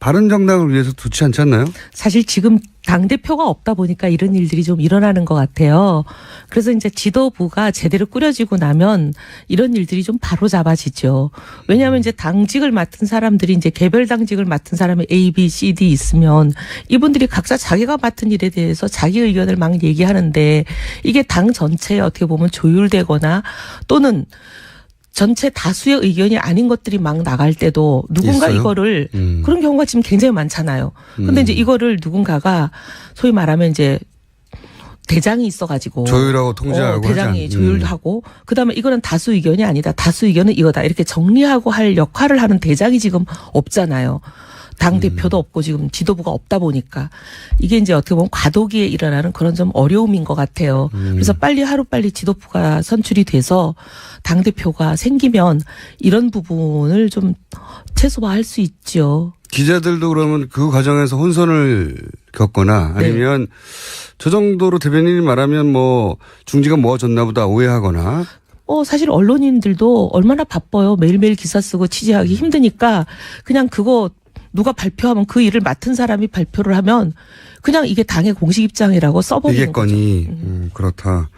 바른정당을 위해서 좋지 않지 않나요? 사실 지금 당대표가 없다 보니까 이런 일들이 좀 일어나는 것 같아요. 그래서 이제 지도부가 제대로 꾸려지고 나면 이런 일들이 좀 바로 잡아지죠. 왜냐하면 이제 당직을 맡은 사람들이 이제 개별 당직을 맡은 사람이 A, B, C, D 있으면 이분들이 각자 자기가 맡은 일에 대해서 자기 의견을 막 얘기하는데 이게 당 전체에 어떻게 보면 조율되거나 또는 전체 다수의 의견이 아닌 것들이 막 나갈 때도 누군가 있어요? 이거를 그런 경우가 지금 굉장히 많잖아요. 근데 이제 이거를 누군가가 소위 말하면 이제 대장이 있어가지고 조율하고 통제하고 대장이 조율하고 그다음에 이거는 다수 의견이 아니다. 다수 의견은 이거다. 이렇게 정리하고 할 역할을 하는 대장이 지금 없잖아요. 당 대표도 없고 지금 지도부가 없다 보니까 이게 이제 어떻게 보면 과도기에 일어나는 그런 좀 어려움인 것 같아요. 그래서 하루빨리 지도부가 선출이 돼서 당 대표가 생기면 이런 부분을 좀 최소화할 수 있죠. 기자들도 그러면 그 과정에서 혼선을 겪거나 아니면 저 정도로 대변인이 말하면 뭐 중지가 모아졌나 보다 오해하거나 사실 언론인들도 얼마나 바빠요. 매일매일 기사 쓰고 취재하기 힘드니까 그냥 그거 누가 발표하면 그 일을 맡은 사람이 발표를 하면 그냥 이게 당의 공식 입장이라고 써버리는 거죠. 이겠거니 그렇다.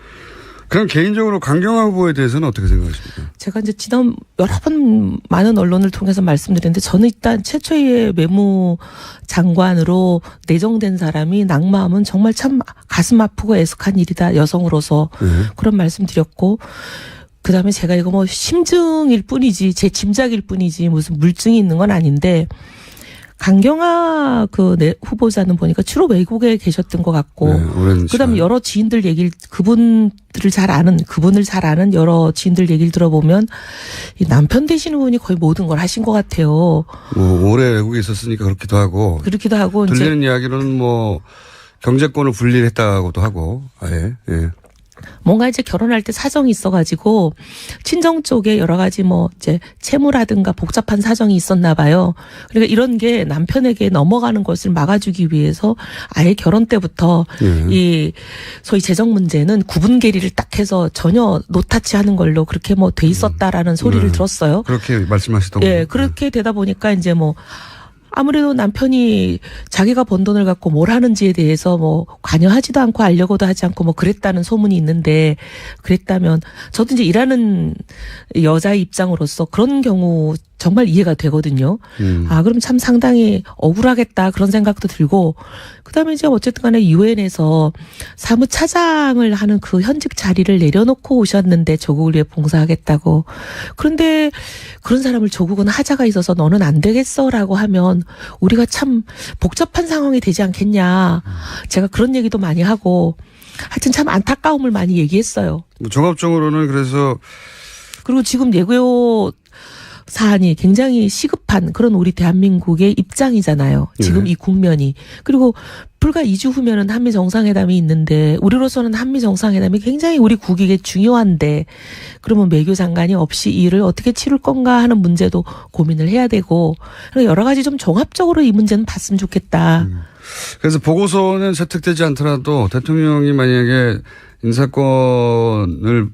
그럼 개인적으로 강경화 후보에 대해서는 어떻게 생각하십니까? 제가 이제 지난 여러 번 많은 언론을 통해서 말씀드렸는데 저는 일단 최초의 외무장관으로 내정된 사람이 낙마하면 정말 참 가슴 아프고 애석한 일이다. 여성으로서 그런 말씀 드렸고 그다음에 제가 이거 뭐 심증일 뿐이지 제 짐작일 뿐이지 무슨 물증이 있는 건 아닌데 강경화 후보자는 보니까 주로 외국에 계셨던 것 같고, 그다음에 여러 지인들 그분을 잘 아는 여러 지인들 얘기를 들어보면 이 남편 되시는 분이 거의 모든 걸 하신 것 같아요. 뭐 오래 외국에 있었으니까 그렇기도 하고 들리는 이야기로는 뭐 경제권을 분리했다고도 하고 아예. 예. 뭔가 이제 결혼할 때 사정이 있어가지고 친정 쪽에 여러 가지 뭐 이제 채무라든가 복잡한 사정이 있었나 봐요. 그러니까 이런 게 남편에게 넘어가는 것을 막아주기 위해서 아예 결혼 때부터 이 소위 재정 문제는 구분 계리를 딱 해서 전혀 노타치하는 걸로 그렇게 뭐 돼 있었다라는 소리를 들었어요. 그렇게 말씀하시던 거예요. 예, 그렇게 되다 보니까 이제 뭐 아무래도 남편이 자기가 번 돈을 갖고 뭘 하는지에 대해서 뭐 관여하지도 않고 알려고도 하지 않고 뭐 그랬다는 소문이 있는데 그랬다면 저도 이제 일하는 여자의 입장으로서 그런 경우 정말 이해가 되거든요. 그럼 참 상당히 억울하겠다 그런 생각도 들고 그다음에 이제 어쨌든 간에 유엔에서 사무차장을 하는 그 현직 자리를 내려놓고 오셨는데 조국을 위해 봉사하겠다고. 그런데 그런 사람을 조국은 하자가 있어서 너는 안 되겠어라고 하면 우리가 참 복잡한 상황이 되지 않겠냐. 제가 그런 얘기도 많이 하고 하여튼 참 안타까움을 많이 얘기했어요. 종합적으로는 그래서 그리고 지금 예고요 사안이 굉장히 시급한 그런 우리 대한민국의 입장이잖아요. 지금 예. 이 국면이. 그리고 불과 2주 후면은 한미 정상회담이 있는데 우리로서는 한미 정상회담이 굉장히 우리 국익에 중요한데 그러면 외교 장관이 없이 이 일을 어떻게 치룰 건가 하는 문제도 고민을 해야 되고 여러 가지 좀 종합적으로 이 문제는 봤으면 좋겠다. 그래서 보고서는 채택되지 않더라도 대통령이 만약에 인사권을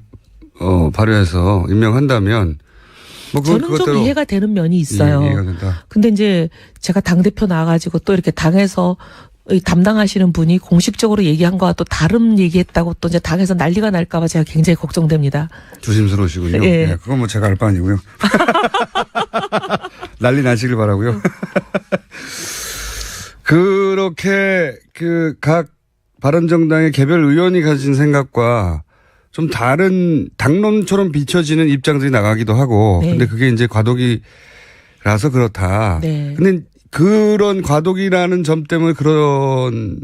발휘해서 임명한다면 뭐 그건 저는 좀 그것대로 이해가 되는 면이 있어요. 이해가 된다. 근데 이제 제가 당대표 나와가지고 또 이렇게 당에서 이 담당하시는 분이 공식적으로 얘기한 거와 또 다른 얘기했다고 또 이제 당에서 난리가 날까봐 제가 굉장히 걱정됩니다. 조심스러우시군요. 예. 네, 그건 뭐 제가 알 바 아니고요. 난리 나시길 바라고요. 그렇게 각 바른정당의 개별 의원이 가진 생각과 좀 다른 당론처럼 비춰지는 입장들이 나가기도 하고 네. 근데 그게 이제 과도기라서 그렇다. 네. 근데 그런 과도기라는 점 때문에 그런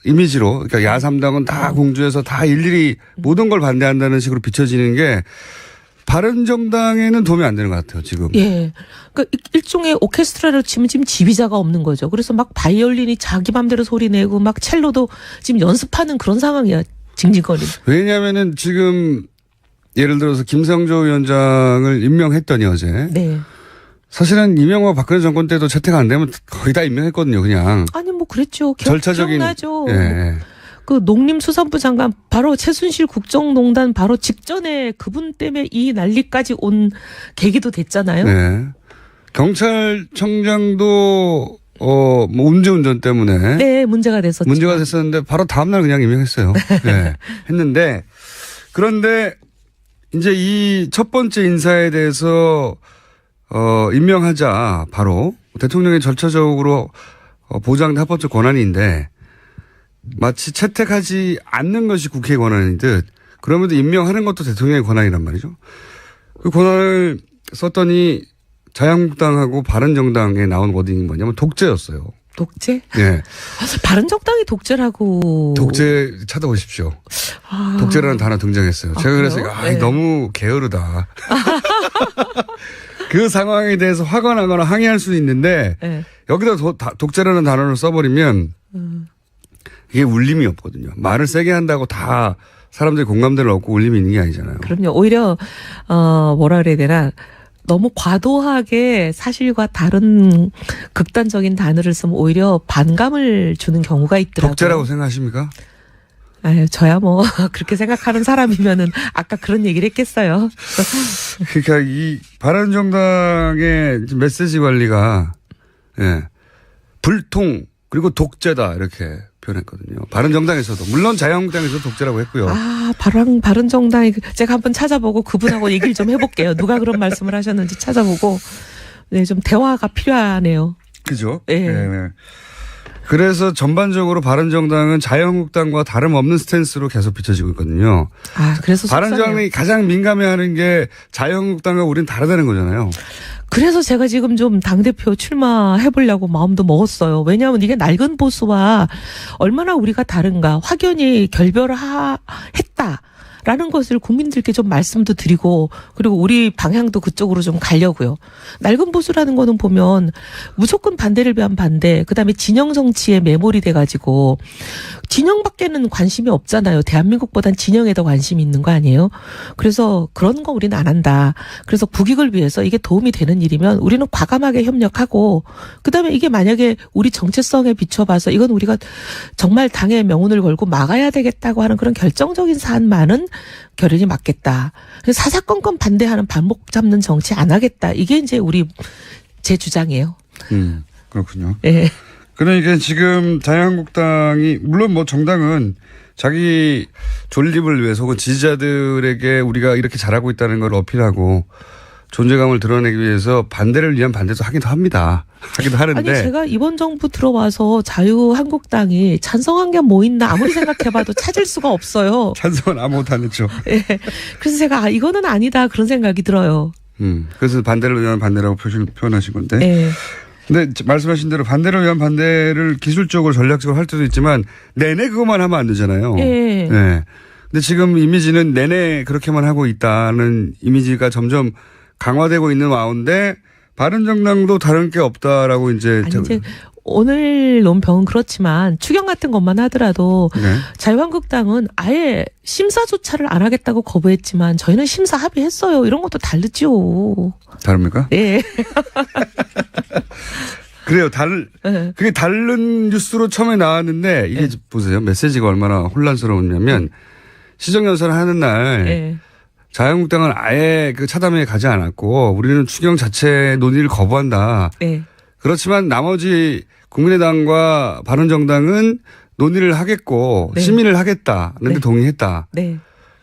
이미지로 그러니까 야3당은 다 공주해서 다 일일이 모든 걸 반대한다는 식으로 비춰지는 게 바른정당에는 도움이 안 되는 것 같아요, 지금. 예. 그러니까 일종의 오케스트라를 치면 지금 지휘자가 없는 거죠. 그래서 막 바이올린이 자기 맘대로 소리 내고 막 첼로도 지금 연습하는 그런 상황이야. 징징거리는. 왜냐하면은 지금 예를 들어서 김성조 위원장을 임명했더니 어제. 네. 사실은 이명박 박근혜 정권 때도 채택 안 되면 거의 다 임명했거든요, 그냥. 아니 뭐 그랬죠. 절차적인. 기억나죠. 예. 그 농림수산부 장관 바로 최순실 국정농단 바로 직전에 그분 때문에 이 난리까지 온 계기도 됐잖아요. 네. 경찰청장도 뭐 음주운전 때문에 네, 문제가 됐었죠. 문제가 됐었는데 바로 다음날 그냥 임명했어요. 네. 했는데 그런데 이제 이 첫 번째 인사에 대해서 임명하자 바로 대통령이 절차적으로 보장된 합법적 권한인데 마치 채택하지 않는 것이 국회의 권한인 듯 그러면서 임명하는 것도 대통령의 권한이란 말이죠. 그 권한을 썼더니 자유한국당하고 바른정당에 나온 워딩이 뭐냐면 독재였어요. 독재? 예. 바른정당이 독재라고. 독재 찾아보십시오. 아. 독재라는 단어 등장했어요. 제가 그래서 그래요? 아, 네. 너무 게으르다. 그 상황에 대해서 화가 나거나 항의할 수 있는데 네. 여기다 독재라는 단어를 써버리면 이게 울림이 없거든요. 말을 세게 한다고 다 사람들이 공감대를 얻고 울림이 있는 게 아니잖아요. 그럼요. 오히려 뭐라 그래야 되나 너무 과도하게 사실과 다른 극단적인 단어를 쓰면 오히려 반감을 주는 경우가 있더라고요. 독재라고 생각하십니까? 아유, 저야 뭐 그렇게 생각하는 사람이면은 아까 그런 얘기를 했겠어요. 그러니까 이 바른정당의 메시지 관리가 예, 불통 그리고 독재다 이렇게 표현했거든요. 바른정당에서도 물론 자유한국당에서도 독재라고 했고요. 아, 바른정당이 제가 한번 찾아보고 그분하고 얘기를 좀 해볼게요. 누가 그런 말씀을 하셨는지 찾아보고 네, 좀 대화가 필요하네요. 그죠? 예. 네. 그래서 전반적으로 바른정당은 자유한국당과 다름없는 스탠스로 계속 비춰지고 있거든요. 아, 그래서 바른정당이 가장 민감해하는 게 자유한국당과 우리는 다르다는 거잖아요. 그래서 제가 지금 좀 당대표 출마해보려고 마음도 먹었어요. 왜냐하면 이게 낡은 보수와 얼마나 우리가 다른가 확연히 결별했다. 라는 것을 국민들께 좀 말씀도 드리고 그리고 우리 방향도 그쪽으로 좀 가려고요. 낡은 보수라는 거는 보면 무조건 반대를 위한 반대 그다음에 진영 정치에 매몰이 돼가지고 진영밖에는 관심이 없잖아요. 대한민국보단 진영에 더 관심이 있는 거 아니에요. 그래서 그런 거 우리는 안 한다. 그래서 국익을 위해서 이게 도움이 되는 일이면 우리는 과감하게 협력하고 그다음에 이게 만약에 우리 정체성에 비춰봐서 이건 우리가 정말 당의 명운을 걸고 막아야 되겠다고 하는 그런 결정적인 사안만은 결연이 맞겠다. 사사건건 반대하는 발목 잡는 정치 안 하겠다. 이게 이제 제 주장이에요. 그렇군요. 예. 그러니까 지금 자유한국당이 물론 뭐 정당은 자기 존립을 위해서 혹은 지지자들에게 우리가 이렇게 잘하고 있다는 걸 어필하고 존재감을 드러내기 위해서 반대를 위한 반대도 하기도 합니다. 하기도 하는데. 아니 제가 이번 정부 들어와서 자유한국당이 찬성한 게 뭐 있나 아무리 생각해봐도 찾을 수가 없어요. 찬성은 아무것도 안 했죠. 예. 그래서 제가 이거는 아니다 그런 생각이 들어요. 그래서 반대를 위한 반대라고 표현하신 건데. 예. 근데 말씀하신 대로 반대를 위한 반대를 기술적으로 전략적으로 할 때도 있지만 내내 그것만 하면 안 되잖아요. 예. 네. 근데 지금 이미지는 내내 그렇게만 하고 있다는 이미지가 점점 강화되고 있는 가운데 바른정당도 다른 게 없다라고 이제. 아니, 이제 오늘 논평은 그렇지만 추경 같은 것만 하더라도 네. 자유한국당은 아예 심사조차를 안 하겠다고 거부했지만 저희는 심사 합의했어요. 이런 것도 다르죠. 다릅니까? 네. 그래요. 네. 그게 다른 뉴스로 처음에 나왔는데 이게 보세요. 메시지가 얼마나 혼란스러웠냐면 시정연설을 하는 날 네. 자유한국당은 아예 그 차담회에 가지 않았고 우리는 추경 자체 논의를 거부한다. 네. 그렇지만 나머지 국민의당과 바른정당은 논의를 하겠고 네. 심의를 하겠다는데 네. 동의했다. 네.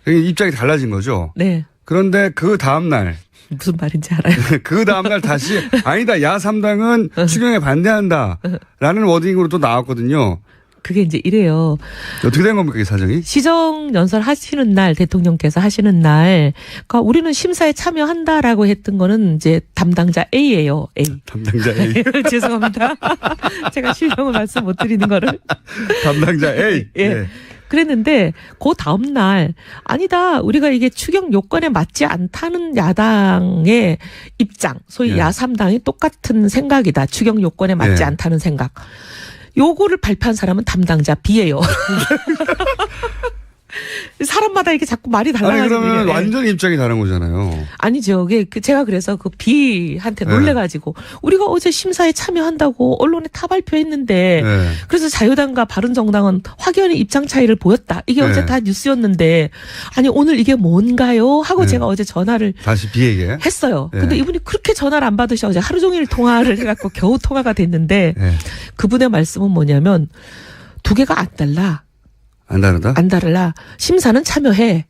입장이 달라진 거죠. 네. 그런데 그 다음날 무슨 말인지 알아요. 그 다음날 다시 아니다. 야 3당은 추경에 반대한다라는 워딩으로 또 나왔거든요. 그게 이제 이래요. 어떻게 된 겁니까 이 사정이? 시정 연설 하시는 날 대통령께서 하시는 날 그러니까 우리는 심사에 참여한다라고 했던 거는 이제 담당자 A예요. A. 담당자 A. 죄송합니다. 제가 실명을 말씀 못 드리는 거를. 담당자 A. 예. 네. 그랬는데 그 다음 날 아니다. 우리가 이게 추경 요건에 맞지 않다는 야당의 입장, 소위 예. 야3당이 똑같은 생각이다. 추경 요건에 맞지 예. 않다는 생각. 요거를 발표한 사람은 담당자 B예요. 사람마다 이렇게 자꾸 말이 아니 달라가지고. 그러면 예. 완전히 입장이 다른 거잖아요. 아니죠. 제가 그래서 그 B한테 네. 놀래가지고 우리가 어제 심사에 참여한다고 언론에 타 발표했는데 네. 그래서 자유당과 바른정당은 확연히 입장 차이를 보였다. 이게 어제 네. 다 뉴스였는데 아니 오늘 이게 뭔가요? 하고 네. 제가 어제 전화를 다시 B에게. 했어요. 네. 근데 이분이 그렇게 전화를 안 받으셔. 어제 하루 종일 통화를 해갖고 겨우 통화가 됐는데 네. 그분의 말씀은 뭐냐면 두 개가 안 달라. 안 다르다? 안 달라. 심사는 참여해.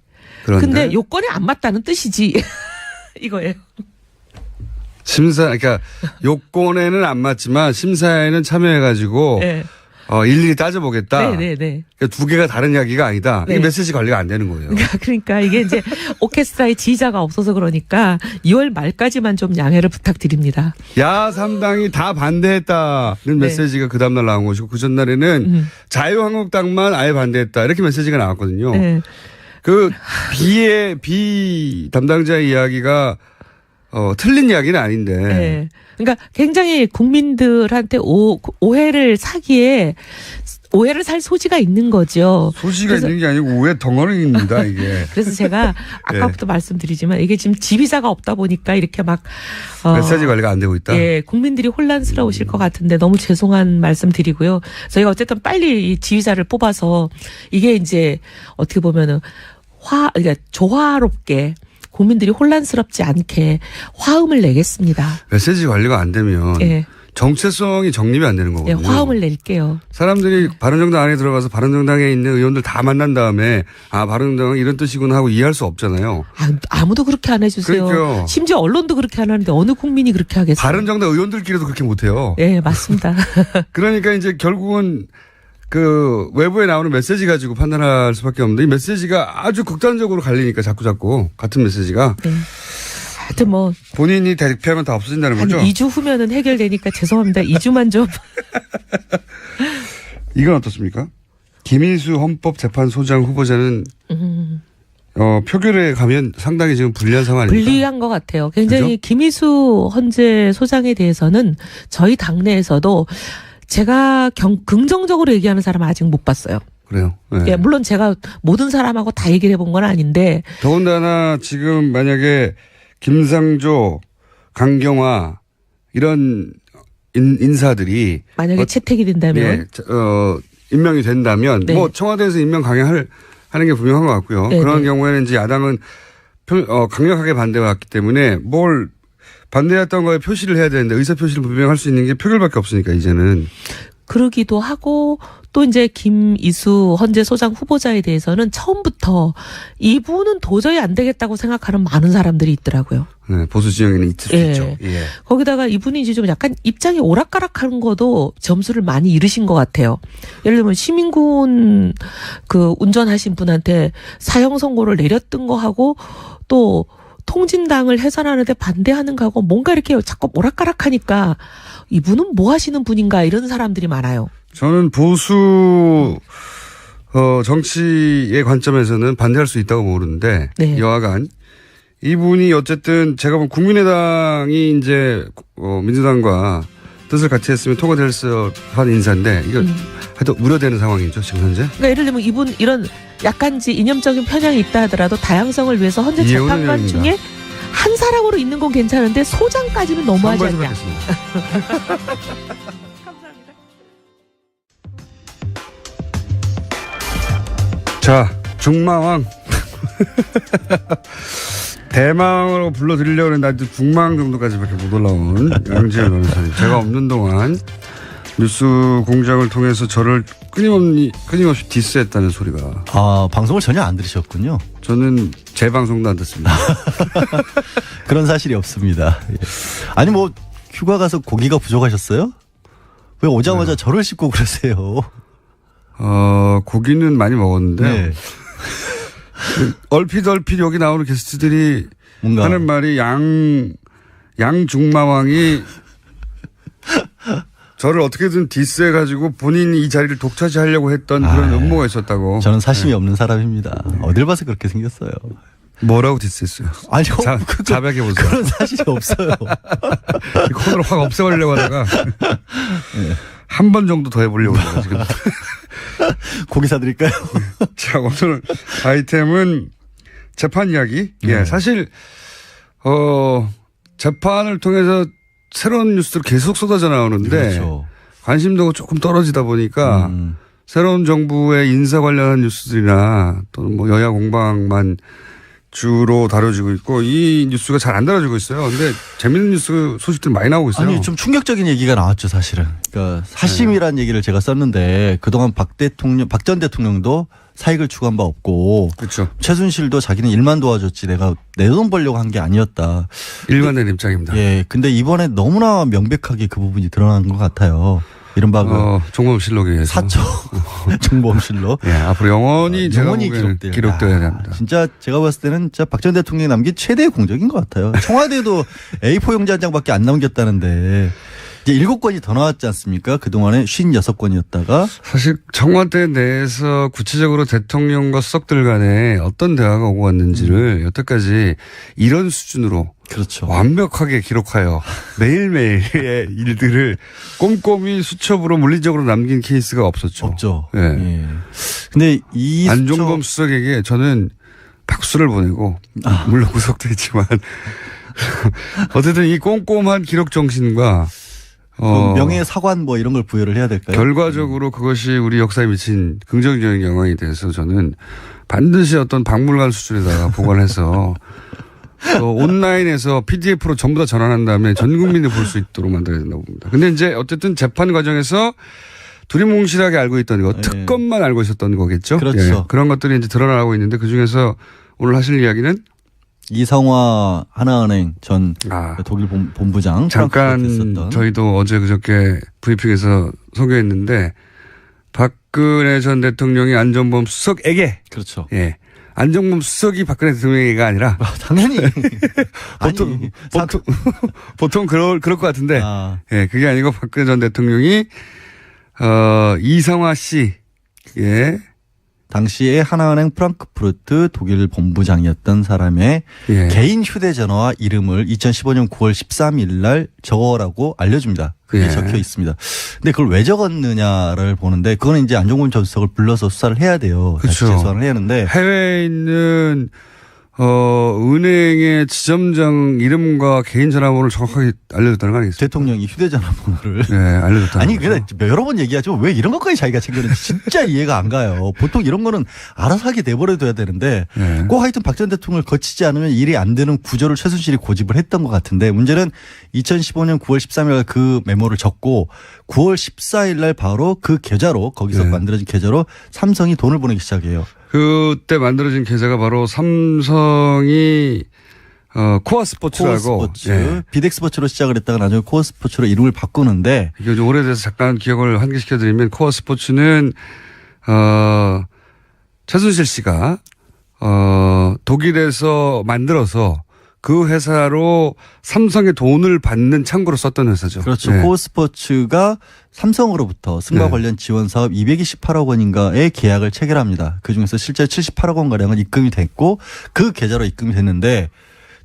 그런데 근데 요건에 안 맞다는 뜻이지. 이거예요. 심사 그러니까 요건에는 안 맞지만 심사에는 참여해가지고 네. 일일이 따져보겠다. 네네네. 그러니까 두 개가 다른 이야기가 아니다. 네. 이게 메시지 관리가 안 되는 거예요. 그러니까 이게 이제 오케스트라의 지휘자가 없어서 그러니까 2월 말까지만 좀 양해를 부탁드립니다. 야 3당이 다 반대했다는 네. 메시지가 그 다음날 나온 것이고 그 전날에는 자유한국당만 아예 반대했다. 이렇게 메시지가 나왔거든요. 네. 그 B 담당자의 이야기가 틀린 이야기는 아닌데. 네. 그러니까 굉장히 국민들한테 오해를 사기에 오해를 살 소지가 있는 거죠. 소지가 있는 게 아니고 오해 덩어리입니다, 이게. 그래서 제가 아까부터 말씀드리지만 이게 지금 지휘자가 없다 보니까 이렇게 막 메시지 관리가 안 되고 있다. 예, 국민들이 혼란스러우실 것 같은데 너무 죄송한 말씀 드리고요. 저희가 어쨌든 빨리 이 지휘자를 뽑아서 이게 이제 어떻게 보면은 그러니까 조화롭게 국민들이 혼란스럽지 않게 화음을 내겠습니다. 메시지 관리가 안 되면 예. 정체성이 정립이 안 되는 예, 거거든요. 화음을 낼게요. 사람들이 바른정당 안에 들어가서 바른정당에 있는 의원들 다 만난 다음에 바른정당은 이런 뜻이구나 하고 이해할 수 없잖아요. 아무도 그렇게 안 해주세요. 그러니까요. 심지어 언론도 그렇게 안 하는데 어느 국민이 그렇게 하겠어요? 바른정당 의원들끼리도 그렇게 못해요. 예, 맞습니다. 그러니까 이제 결국은 그 외부에 나오는 메시지 가지고 판단할 수밖에 없는데 이 메시지가 아주 극단적으로 갈리니까 자꾸 같은 메시지가 네. 하여튼 뭐 본인이 대표하면 다 없어진다는 한 거죠. 2주 후면은 해결되니까 죄송합니다. 2주만 좀. 이건 어떻습니까? 김인수 헌법재판소장 후보자는 표결에 가면 상당히 지금 불리한 상황 아닙니까? 불리한 것 같아요. 굉장히 그죠? 김희수 헌재 소장에 대해서는 저희 당내에서도 제가 긍정적으로 얘기하는 사람 아직 못 봤어요. 그래요. 네. 예, 물론 제가 모든 사람하고 다 얘기를 해본 건 아닌데. 더군다나 지금 만약에 김상조, 강경화 이런 인사들이 만약에 채택이 된다면. 예, 임명이 된다면 네. 뭐 청와대에서 임명 강행하는 게 분명한 것 같고요. 네, 그런 네. 경우에는 이제 야당은 강력하게 반대해왔기 때문에 뭘 반대했던 거에 표시를 해야 되는데 의사 표시를 분명할 수 있는 게 표결밖에 없으니까 이제는. 그러기도 하고 또 이제 김이수 헌재 소장 후보자에 대해서는 처음부터 이분은 도저히 안 되겠다고 생각하는 많은 사람들이 있더라고요. 네, 보수 진영에는 있을 수 예. 있죠. 예. 거기다가 이분이 이제 좀 약간 입장이 오락가락하는 것도 점수를 많이 잃으신 것 같아요. 예를 들면 시민군 그 운전하신 분한테 사형 선고를 내렸던 거 하고 또 통진당을 해산하는데 반대하는 거하고 뭔가 이렇게 자꾸 오락가락하니까 이분은 뭐 하시는 분인가 이런 사람들이 많아요. 저는 보수 정치의 관점에서는 반대할 수 있다고 모르는데 네. 여하간 이분이 어쨌든 제가 보면 국민의당이 이제 민주당과 뜻을 같이 했으면 통과될 한 인사인데 이거 하여튼 우려되는 상황이죠 지금 현재. 그러니까 예를 들면 이분 이런 약간지 이념적인 편향이 있다 하더라도 다양성을 위해서 현재 이해우는 재판관 의원입니다. 중에 한 사람으로 있는 건 괜찮은데 소장까지는 너무하지 선거에서 않냐. 뵙겠습니다. 자, 중마왕. 대망으로 불러드리려고 했는데 아직 중마왕 정도까지밖에 못 올라온 양지열 변호사님. 제가 없는 동안 뉴스 공장을 통해서 저를 끊임없이 디스했다는 소리가. 아, 방송을 전혀 안 들으셨군요. 저는 제 방송도 안 듣습니다. 그런 사실이 없습니다. 예. 아니 뭐 휴가 가서 고기가 부족하셨어요? 왜 오자마자 저를 씹고 그러세요? 고기는 많이 먹었는데 네. 얼핏 여기 나오는 게스트들이 뭔가 하는 말이 양중마왕이 저를 어떻게든 디스해가지고 본인이 이 자리를 독차지하려고 했던 그런 음모가 있었다고. 저는 사심이 없는 사람입니다. 어딜 봐서 그렇게 생겼어요. 뭐라고 디스했어요? 아니요. 자백해 보세요. 그런 사실이 없어요. 이 코너를 확 없애버리려고 하다가 한 번 정도 더 해보려고 해요 지금. 고기 사드릴까요? 자, 오늘 아이템은 재판 이야기. 예, 사실 재판을 통해서 새로운 뉴스들 계속 쏟아져 나오는데 그렇죠. 관심도가 조금 떨어지다 보니까 새로운 정부의 인사 관련한 뉴스들이나 또는 뭐 여야 공방만 주로 다뤄지고 있고 이 뉴스가 잘 안 다뤄지고 있어요. 근데 재밌는 뉴스 소식들 많이 나오고 있어요. 아니 좀 충격적인 얘기가 나왔죠 사실은. 그러니까 사심이라는 얘기를 제가 썼는데 그동안 박 전 대통령도 사익을 추구한 바 없고 그렇죠. 최순실도 자기는 일만 도와줬지 내가 내 돈 벌려고 한 게 아니었다. 일관된 입장입니다. 예, 근데 이번에 너무나 명백하게 그 부분이 드러난 것 같아요. 이른바 종범실록에 의해서. 사초 정보실로. 예, 앞으로 영원히 제가 보기에는 기록되어야 됩니다. 진짜 제가 봤을 때는 진짜 박 전 대통령이 남긴 최대의 공적인 것 같아요. 청와대도 A4 용지 한 장밖에 안 남겼다는데 이제 7건이 더 나왔지 않습니까? 그동안에 56건이었다가. 사실 청와대 내에서 구체적으로 대통령과 수석들 간에 어떤 대화가 오고 갔는지를 여태까지 이런 수준으로 그렇죠. 완벽하게 기록하여 매일매일의 일들을 꼼꼼히 수첩으로 물리적으로 남긴 케이스가 없었죠. 없죠. 예. 예. 근데 이 안종범 수석에게 저는 박수를 보내고 물론 구속도 했지만 어쨌든 이 꼼꼼한 기록 정신과 명예 사관 뭐 이런 걸 부여를 해야 될까요? 결과적으로 그것이 우리 역사에 미친 긍정적인 영향이 돼서 저는 반드시 어떤 박물관 수준에다가 보관해서 또 온라인에서 PDF로 전부 다 전환한 다음에 전 국민이 볼 수 있도록 만들어야 된다고 봅니다. 근데 이제 어쨌든 재판 과정에서 두리뭉실하게 알고 있던 거, 특검만 알고 있었던 거겠죠. 그렇죠. 예, 그런 것들이 이제 드러나고 있는데 그 중에서 오늘 하실 이야기는 이성화 하나은행 전 독일 본부장 잠깐 저희도 어제 그저께 브리핑에서 소개했는데 박근혜 전 대통령이 안종범 수석에게 그렇죠. 예. 안종범 수석이 박근혜 대통령이가 아니라 당연히 보통 그럴 것 같은데 예, 그게 아니고 박근혜 전 대통령이 이성화 씨 예. 당시에 하나은행 프랑크푸르트 독일 본부장이었던 사람의 예. 개인 휴대전화와 이름을 2015년 9월 13일 날 적어라고 알려줍니다. 그게 예. 적혀 있습니다. 근데 그걸 왜 적었느냐를 보는데 그거는 이제 안종범 전 수석을 불러서 수사를 해야 돼요. 그렇죠. 다시 재수사를 해야 하는데 해외에 있는 은행의 지점장 이름과 개인 전화번호를 정확하게 알려줬다는 거 아니겠습니까? 대통령이 휴대전화 번호를. 네, 알려줬다는 아니, 거죠. 근데 여러 번 얘기하죠. 왜 이런 것까지 자기가 챙겼는지 진짜 이해가 안 가요. 보통 이런 거는 알아서 하게 내버려둬야 되는데 네. 꼭 하여튼 박 전 대통령을 거치지 않으면 일이 안 되는 구조를 최순실이 고집을 했던 것 같은데 문제는 2015년 9월 13일 그 메모를 적고 9월 14일 날 바로 그 계좌로 거기서 네. 만들어진 계좌로 삼성이 돈을 보내기 시작해요. 그때 만들어진 계좌가 바로 삼성이 코아 스포츠라고 코어스포츠, 예. 비덱스포츠로 시작을 했다가 나중에 코어스포츠로 이름을 바꾸는데 이게 좀 오래돼서 잠깐 기억을 환기시켜드리면 코어 스포츠는 최순실 씨가 독일에서 만들어서 그 회사로 삼성의 돈을 받는 창구로 썼던 회사죠. 그렇죠. 네. 코어스포츠가 삼성으로부터 승마 네. 관련 지원 사업 228억 원인가의 계약을 체결합니다. 그중에서 실제 78억 원가량은 입금이 됐고 그 계좌로 입금이 됐는데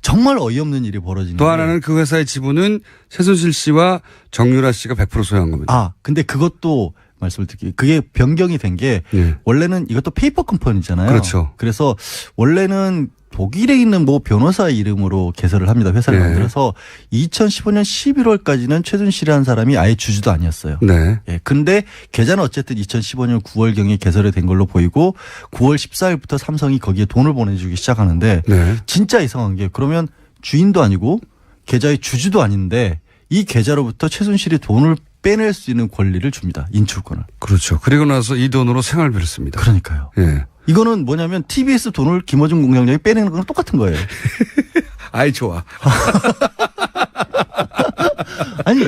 정말 어이없는 일이 벌어지는. 또 하나는 그 회사의 지분은 최순실 씨와 정유라 씨가 100% 소유한 겁니다. 근데 그것도 말씀을 드릴게요. 그게 변경이 된 게 예. 원래는 이것도 페이퍼 컴퍼니잖아요. 그렇죠. 그래서 원래는 독일에 있는 뭐 변호사 이름으로 개설을 합니다. 회사를 예. 만들어서 2015년 11월까지는 최순실이라는 사람이 아예 주주도 아니었어요. 네. 예. 근데 계좌는 어쨌든 2015년 9월경에 개설이 된 걸로 보이고 9월 14일부터 삼성이 거기에 돈을 보내주기 시작하는데 네. 진짜 이상한 게 그러면 주인도 아니고 계좌의 주주도 아닌데 이 계좌로부터 최순실이 돈을 빼낼 수 있는 권리를 줍니다. 인출권을. 그렇죠. 그리고 나서 이 돈으로 생활비를 씁니다. 그러니까요. 예. 이거는 뭐냐면 TBS 돈을 김어준 공장장이 빼내는 거랑 똑같은 거예요. 아이 좋아. 아니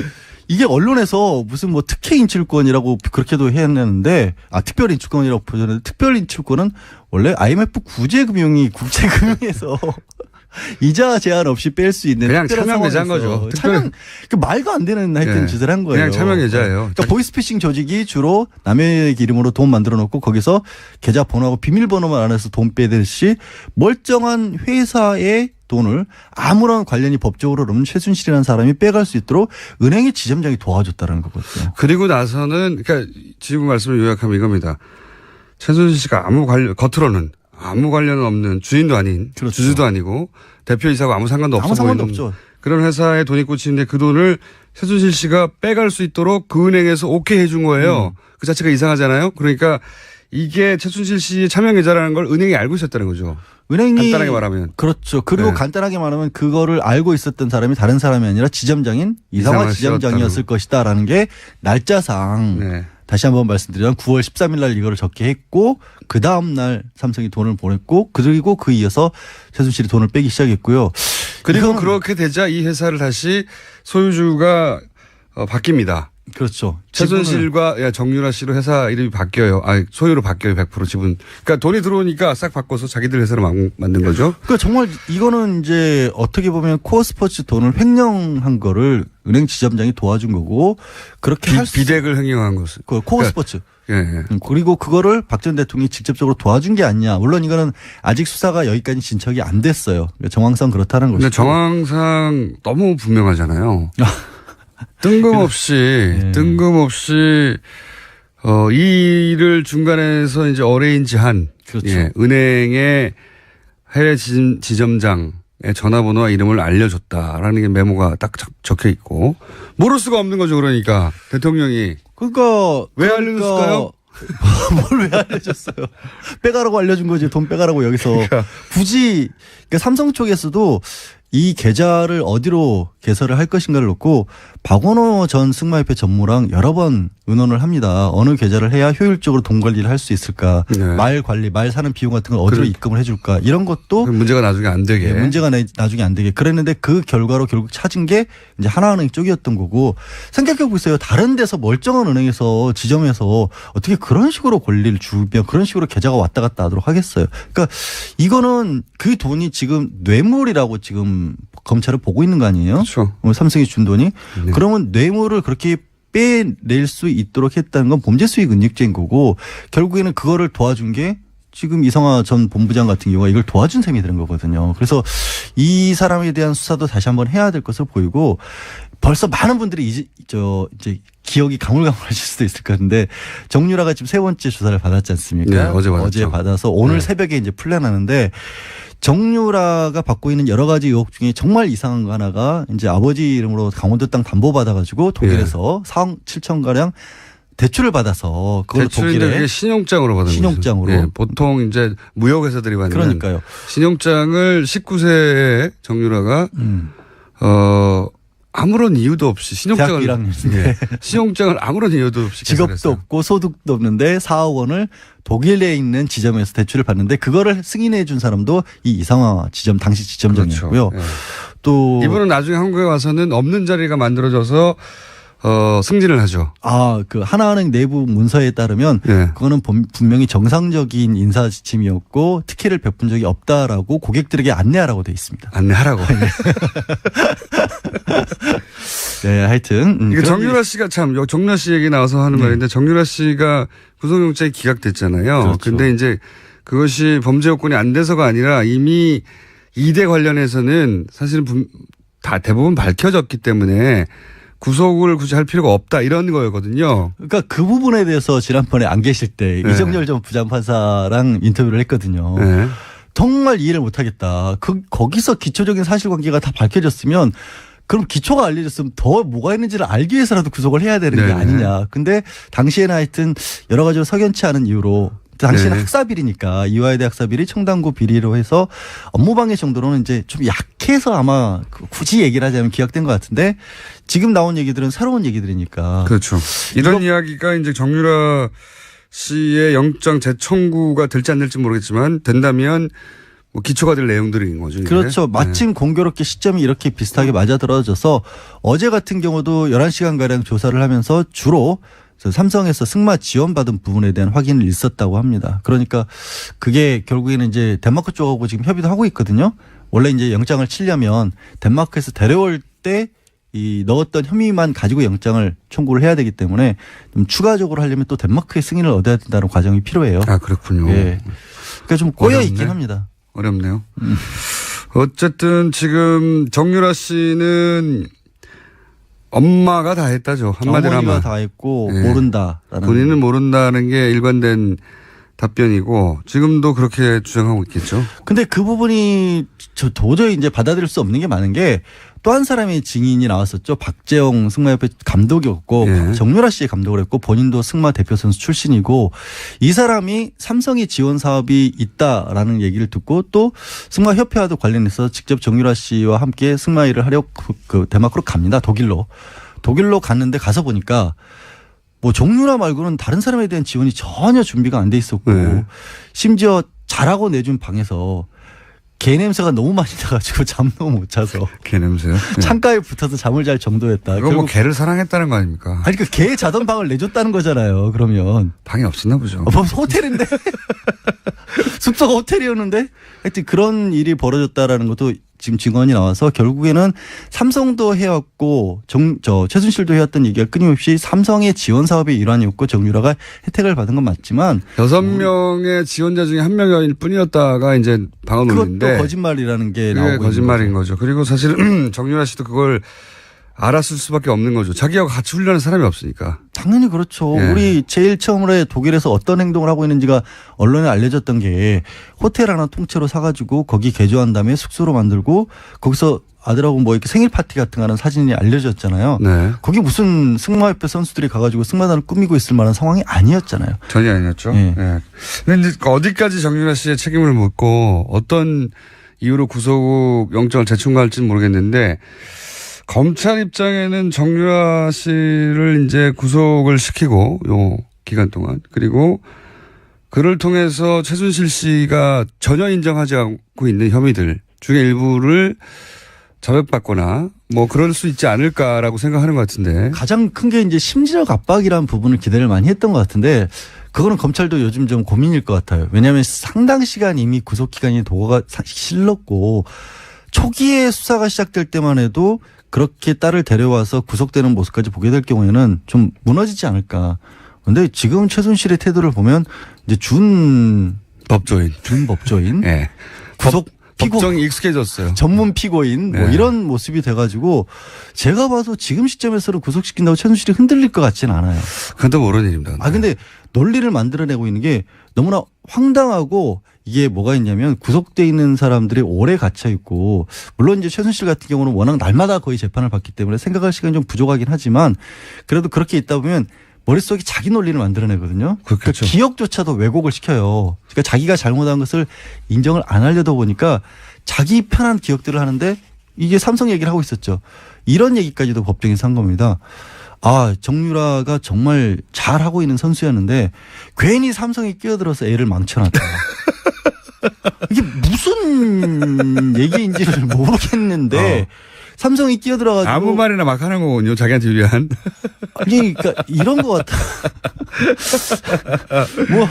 이게 언론에서 무슨 뭐 특혜 인출권이라고 그렇게도 해냈는데 특별 인출권이라고 표현했는데 특별 인출권은 원래 IMF 구제금융이 국제금융에서 이자 제한 없이 뺄 수 있는 그냥 특별한 차명 계좌인 상황에서 거죠. 차명 말도 안 되는 하여튼 네. 짓을 한 거예요. 그냥 차명 계좌예요. 그러니까 보이스피싱 조직이 주로 남의 이름으로 돈 만들어 놓고 거기서 계좌 번호하고 비밀번호만 알아서 돈 빼듯이 멀쩡한 회사의 돈을 아무런 관련이 법적으로 없는 최순실이라는 사람이 빼갈 수 있도록 은행의 지점장이 도와줬다는 거거든요. 그리고 나서는 그러니까 지금 말씀을 요약하면 이겁니다. 최순실 씨가 겉으로는 아무 관련 없는 주인도 아닌 그렇죠. 주주도 아니고 대표이사고 아무 상관도 없어 아무 상관도 보이는 없죠. 그런 회사에 돈이 꽂히는데 그 돈을 최순실 씨가 빼갈 수 있도록 그 은행에서 오케이 해준 거예요. 그 자체가 이상하잖아요. 그러니까 이게 최순실 씨의 차명 계좌라는 걸 은행이 알고 있었다는 거죠. 은행이 간단하게 말하면. 그렇죠. 그리고 네. 간단하게 말하면 그거를 알고 있었던 사람이 다른 사람이 아니라 지점장인 이상화 이상화 지점장이었을 씨였다는. 것이다라는 게 날짜상 네. 다시 한번 말씀드리면 9월 13일 날 이거를 적게 했고 그 다음 날 삼성이 돈을 보냈고 그리고 그 이어서 최순실이 돈을 빼기 시작했고요. 그리고 이거는- 그렇게 되자 이 회사를 다시 소유주가 바뀝니다. 그렇죠. 최순실과 정유라 씨로 회사 이름이 바뀌어요. 소유로 바뀌어요. 100% 지분. 그러니까 돈이 들어오니까 싹 바꿔서 자기들 회사로 만든 거죠. 그러니까 정말 이거는 이제 어떻게 보면 코어 스포츠 돈을 횡령한 거를 은행 지점장이 도와준 거고 그렇게 할 수. 비대를 횡령한 것은. 코어 그러니까 스포츠. 예, 예. 그리고 그거를 박 전 대통령이 직접적으로 도와준 게 아니냐. 물론 이거는 아직 수사가 여기까지 진척이 안 됐어요. 그러니까 정황상 그렇다는 근데 것이죠. 정황상 너무 분명하잖아요. 뜬금없이 이 일을 중간에서 이제 어레인지한 그렇죠. 은행의 해외 지점장의 전화번호와 이름을 알려줬다라는 게 메모가 딱 적혀 있고 모를 수가 없는 거죠. 그러니까 대통령이 그러니까 왜 알려줬을까요? 뭘 왜 알려줬어요? 빼가라고 알려준 거지. 돈 빼가라고 여기서 굳이 그러니까 삼성 쪽에서도 이 계좌를 어디로 개설을 할 것인가를 놓고 박원호 전 승마협회 전무랑 여러 번 의논을 합니다. 어느 계좌를 해야 효율적으로 돈 관리를 할 수 있을까? 네. 말 관리, 말 사는 비용 같은 걸 어디로 입금을 해줄까? 이런 것도 문제가 나중에 안 되게. 문제가 나중에 안 되게 그랬는데 그 결과로 결국 찾은 게 이제 하나은행 쪽이었던 거고 생각해 보세요. 다른 데서 멀쩡한 은행에서 지점에서 어떻게 그런 식으로 권리를 주면 그런 식으로 계좌가 왔다 갔다 하도록 하겠어요. 그러니까 이거는 그 돈이 지금 뇌물이라고 지금 검찰을 보고 있는 거 아니에요? 그렇죠. 삼성이 준 돈이. 네. 그러면 뇌물을 그렇게 빼낼 수 있도록 했다는 건 범죄 수익 은닉죄인 거고 결국에는 그거를 도와준 게 지금 이성화 전 본부장 같은 경우가 이걸 도와준 셈이 되는 거거든요. 그래서 이 사람에 대한 수사도 다시 한번 해야 될 것으로 보이고 벌써 많은 분들이 이제 기억이 가물가물하실 수도 있을 것 같은데 정유라가 지금 세 번째 조사를 받았지 않습니까? 네, 어제 받았죠. 어제 받아서 오늘 네. 새벽에 이제 풀려나는데 정유라가 받고 있는 여러 가지 의혹 중에 정말 이상한 거 하나가 이제 아버지 이름으로 강원도 땅 담보 받아가지고 독일에서 4억 7천 가량 대출을 받아서 그걸 대출인데 독일에 그게 신용장으로 받은 신용장으로. 거죠. 예, 보통 이제 무역회사들이 받는 그러니까요. 신용장을 19세에 정유라가 아무런 이유도 없이 신용장을 대학교 1학년인데 예, 신용장을 아무런 이유도 없이 직업도 개설했어요. 없고 소득도 없는데 4억 원을 독일에 있는 지점에서 대출을 받는데 그거를 승인해 준 사람도 이 이상화 지점 당시 지점장이었고요. 그렇죠. 예. 또 이분은 나중에 한국에 와서는 없는 자리가 만들어져서 승진을 하죠. 그 하나은행 내부 문서에 따르면 예. 그거는 분명히 정상적인 인사 지침이었고 특혜를 베푼 적이 없다라고 고객들에게 안내하라고 돼 있습니다. 안내하라고. 네, 하여튼 이게 정유라 씨가 참 정유라 씨 얘기 나와서 하는 말인데 정유라 씨가 구속영장이 기각됐잖아요. 그렇죠. 근데 이제 그것이 범죄 요건이 안 돼서가 아니라 이미 2대 관련해서는 사실은 다 대부분 밝혀졌기 때문에 구속을 굳이 할 필요가 없다 이런 거였거든요. 그러니까 그 부분에 대해서 지난번에 안 계실 때 네. 이정열 전 부장판사랑 인터뷰를 했거든요. 네. 정말 이해를 못하겠다. 거기서 기초적인 사실관계가 다 밝혀졌으면 그럼 기초가 알려졌으면 더 뭐가 있는지를 알기 위해서라도 구속을 해야 되는 게 네. 아니냐. 근데 당시에는 하여튼 여러 가지로 석연치 않은 이유로 당시에는 네. 학사비리니까 이화여대 학사비리 청담고 비리로 해서 업무방해 정도로는 이제 좀 약해서 아마 굳이 얘기를 하자면 기각된 것 같은데 지금 나온 얘기들은 새로운 얘기들이니까. 그렇죠. 이런 이야기가 이제 정유라 씨의 영장 재청구가 될지 안 될지 모르겠지만 된다면 뭐 기초가 될 내용들인 거죠. 이게. 그렇죠. 마침 네. 공교롭게 시점이 이렇게 비슷하게 맞아떨어져서 어제 같은 경우도 11시간가량 조사를 하면서 주로 삼성에서 승마 지원받은 부분에 대한 확인을 있었다고 합니다. 그러니까 그게 결국에는 이제 덴마크 쪽하고 지금 협의도 하고 있거든요. 원래 이제 영장을 치려면 덴마크에서 데려올 때 이 넣었던 혐의만 가지고 영장을 청구를 해야 되기 때문에 좀 추가적으로 하려면 또 덴마크의 승인을 얻어야 된다는 과정이 필요해요. 아, 그렇군요. 예. 그러니까 좀 꼬여 어렵네. 있긴 합니다. 어렵네요. 어쨌든 지금 정유라 씨는 엄마가 다 했다죠. 한마디로 어머니가 하면. 다 했고 예. 모른다라는. 본인은 모른다는 게 일관된 답변이고 지금도 그렇게 주장하고 있겠죠. 근데 그 부분이 저 도저히 이제 받아들일 수 없는 게 많은 게 또 한 사람의 증인이 나왔었죠. 박재영 승마협회 감독이었고 예. 정유라 씨의 감독을 했고 본인도 승마 대표 선수 출신이고 이 사람이 삼성이 지원 사업이 있다라는 얘기를 듣고 또 승마협회와도 관련해서 직접 정유라 씨와 함께 승마 일을 하려고 그 덴마크로 갑니다. 독일로 갔는데 가서 보니까 뭐 정유라 말고는 다른 사람에 대한 지원이 전혀 준비가 안 돼 있었고 네. 심지어 자라고 내준 방에서 개 냄새가 너무 많이 나가지고 잠도 못 자서 개 냄새요. 네. 창가에 붙어서 잠을 잘 정도였다. 이거 뭐 개를 사랑했다는 거 아닙니까? 아니 그 개 자던 방을 내줬다는 거잖아요. 그러면 방이 없었나 보죠. 뭐 호텔인데 숙소가 호텔이었는데 하여튼 그런 일이 벌어졌다라는 것도 지금 증언이 나와서 결국에는 삼성도 해왔고 최순실도 해왔던 얘기가 끊임없이 삼성의 지원 사업의 일환이었고 정유라가 혜택을 받은 건 맞지만 6명의 지원자 중에 1명일 뿐이었다가 이제 방언 그것도 올리는데 거짓말이라는 게 그게 나오고 거짓말인 있는 거죠. 그리고 사실 정유라 씨도 그걸 알았을 수밖에 없는 거죠. 자기하고 같이 훈련한 사람이 없으니까. 당연히 그렇죠. 예. 우리 제일 처음으로 독일에서 어떤 행동을 하고 있는지가 언론에 알려졌던 게 호텔 하나 통째로 사가지고 거기 개조한 다음에 숙소로 만들고 거기서 아들하고 뭐 이렇게 생일 파티 같은 거 하는 사진이 알려졌잖아요. 네. 거기 무슨 승마협회 선수들이 가가지고 승마단을 꾸미고 있을 만한 상황이 아니었잖아요. 전혀 아니었죠. 예. 네. 근데 이제 어디까지 정유라 씨의 책임을 묻고 어떤 이유로 구속 영장을 재청구할지는 모르겠는데 검찰 입장에는 정유라 씨를 이제 구속을 시키고 요 기간 동안 그리고 그를 통해서 최순실 씨가 전혀 인정하지 않고 있는 혐의들 중에 일부를 자백받거나 뭐 그럴 수 있지 않을까라고 생각하는 것 같은데. 가장 큰 게 이제 심리적 압박이라는 부분을 기대를 많이 했던 것 같은데 그거는 검찰도 요즘 좀 고민일 것 같아요. 왜냐하면 상당 시간 이미 구속기간이 도가 실렀고 초기에 수사가 시작될 때만 해도 그렇게 딸을 데려와서 구속되는 모습까지 보게 될 경우에는 좀 무너지지 않을까. 그런데 지금 최순실의 태도를 보면 이제 준 법조인, 예. 구속 피고 법정이 익숙해졌어요. 전문 피고인 뭐 네. 이런 모습이 돼가지고 제가 봐도 지금 시점에서는 구속시킨다고 최순실이 흔들릴 것 같지는 않아요. 그것도 모르는 일입니다. 아 근데 논리를 만들어내고 있는 게 너무나 황당하고 이게 뭐가 있냐면 구속돼 있는 사람들이 오래 갇혀 있고 물론 이제 최순실 같은 경우는 워낙 날마다 거의 재판을 받기 때문에 생각할 시간이 좀 부족하긴 하지만 그래도 그렇게 있다 보면 머릿속에 자기 논리를 만들어내거든요. 그렇겠죠. 그러니까 기억조차도 왜곡을 시켜요. 그러니까 자기가 잘못한 것을 인정을 안 하려다 보니까 자기 편한 기억들을 하는데 이게 삼성 얘기를 하고 있었죠. 이런 얘기까지도 법정에서 한 겁니다. 아, 정유라가 정말 잘하고 있는 선수였는데 괜히 삼성이 끼어들어서 애를 망쳐놨다. 이게 무슨 얘기인지를 모르겠는데 삼성이 끼어들어가지고 아무 말이나 막 하는 거군요. 자기한테 유리한. 아니, 그러니까 이런 것 같아. 뭐,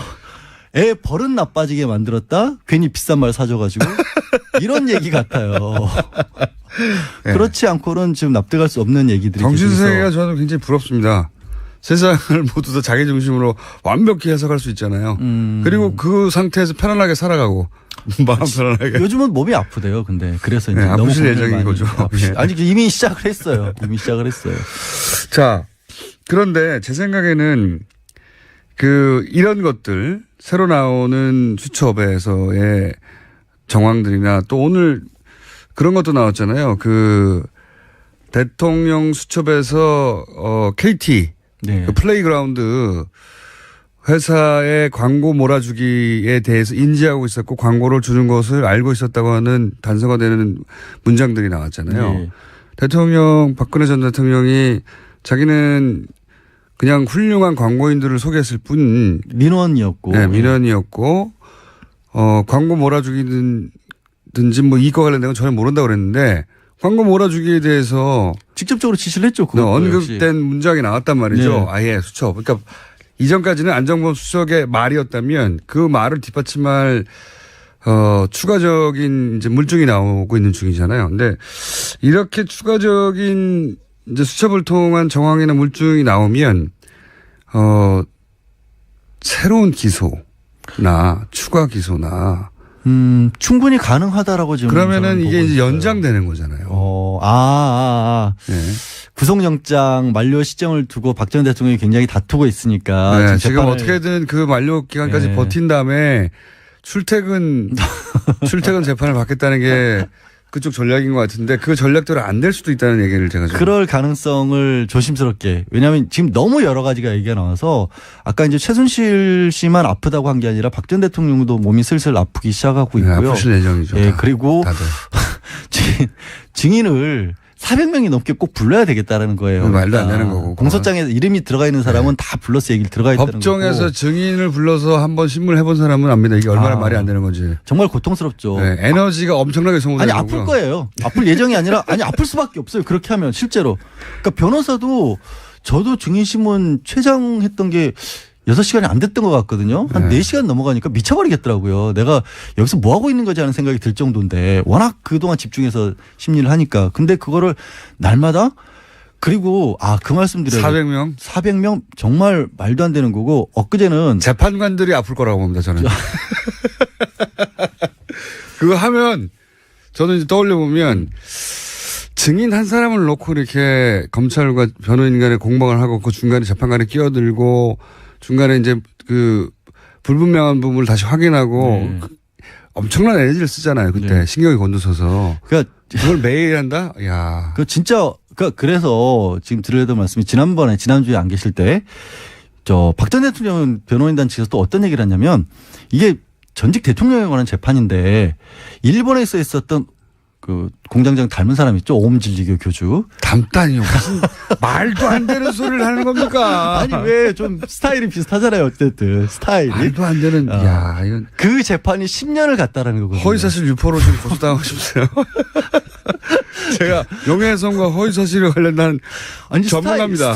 애 버릇 나빠지게 만들었다? 괜히 비싼 말 사줘가지고. 이런 얘기 같아요. 네. 그렇지 않고는 지금 납득할 수 없는 얘기들이 정신세계가 계속해서. 저는 굉장히 부럽습니다. 세상을 모두 다 자기 중심으로 완벽히 해석할 수 있잖아요. 그리고 그 상태에서 편안하게 살아가고 마음 편안하게. 요즘은 몸이 아프대요. 근데 그래서 이제 네, 너무 아프실 예정인 많이 거죠. 예. 아니 이미 시작을 했어요. 이미 시작을 했어요. 자, 그런데 제 생각에는 이런 것들 새로 나오는 수첩에서의 정황들이나 또 오늘 그런 것도 나왔잖아요. 대통령 수첩에서 KT 네. 플레이그라운드 회사의 광고 몰아주기에 대해서 인지하고 있었고 광고를 주는 것을 알고 있었다고 하는 단서가 되는 문장들이 나왔잖아요. 네. 박근혜 전 대통령이 자기는 그냥 훌륭한 광고인들을 소개했을 뿐 민원이었고. 네, 민원이었고 광고 몰아주기든지 뭐 이과 관련된 건 전혀 모른다고 그랬는데 광고 몰아주기에 대해서 직접적으로 지시를 했죠. 언급된 문장이 나왔단 말이죠. 네. 아예 수첩. 그러니까 이전까지는 안정범 수석의 말이었다면 그 말을 뒷받침할 추가적인 이제 물증이 나오고 있는 중이잖아요. 근데 이렇게 추가적인 이제 수첩을 통한 정황이나 물증이 나오면 새로운 기소나 추가 기소나 충분히 가능하다라고 지금. 그러면은 이게 이제 있어요. 연장되는 거잖아요. 네. 네. 구속영장 만료 시점을 두고 박 전 대통령이 굉장히 다투고 있으니까. 네, 지금 어떻게든 그 만료 기간까지 네. 버틴 다음에 출퇴근 재판을 받겠다는 게 그쪽 전략인 것 같은데 그 전략대로 안 될 수도 있다는 얘기를 제가 좀. 그럴 가능성을 조심스럽게. 왜냐하면 지금 너무 여러 가지가 얘기가 나와서 아까 이제 최순실 씨만 아프다고 한 게 아니라 박 전 대통령도 몸이 슬슬 아프기 시작하고 있고요. 네, 아프실 예정이죠. 예, 다. 그리고 다들. 증인을 400명이 넘게 꼭 불러야 되겠다라는 거예요. 말도 안 되는 거고. 공소장에 이름이 들어가 있는 사람은 다 불러서 얘기를 들어가 있다는 거고. 법정에서 증인을 불러서 한번 신문을 해본 사람은 압니다. 이게 얼마나 말이 안 되는 건지. 정말 고통스럽죠. 네, 에너지가 엄청나게 소모되는 아니 아플 거예요. 아플 예정이 아니라 아플 수밖에 없어요. 그렇게 하면 실제로. 그러니까 변호사도 저도 증인신문 최장했던 게 6시간이 안 됐던 것 같거든요. 한 네. 4시간 넘어가니까 미쳐버리겠더라고요. 내가 여기서 뭐 하고 있는 거지 하는 생각이 들 정도인데 워낙 그동안 집중해서 심리를 하니까. 근데 그거를 날마다 그리고 그 말씀 드려요. 400명? 400명 정말 말도 안 되는 거고 엊그제는 재판관들이 아플 거라고 봅니다, 저는. 그거 하면 저는 이제 떠올려 보면 증인 한 사람을 놓고 이렇게 검찰과 변호인 간의 공방을 하고 그 중간에 재판관에 끼어들고 중간에 이제 불분명한 부분을 다시 확인하고 엄청난 에너지를 쓰잖아요. 그때 네. 신경이 곤두서서. 그러니까 그걸 매일 한다? 야. 진짜 그래서 지금 드려야 말씀이 지난주에 안 계실 때 박 전 대통령 변호인단 측에서 또 어떤 얘기를 했냐면 이게 전직 대통령에 관한 재판인데 일본에서 있었던 그 공장장 닮은 사람 있죠? 오음진리교 교주. 닮다니요. 무슨 말도 안 되는 소리를 하는 겁니까? 아니 왜 좀 스타일이 비슷하잖아요. 어쨌든 스타일이. 말도 안 되는. 야, 이건 그 재판이 10년을 갔다라는 거거든요. 허위사실 유포로 지금 고소당하고 싶어요. 제가 명예훼손과 허위사실에 관련한 전문가입니다.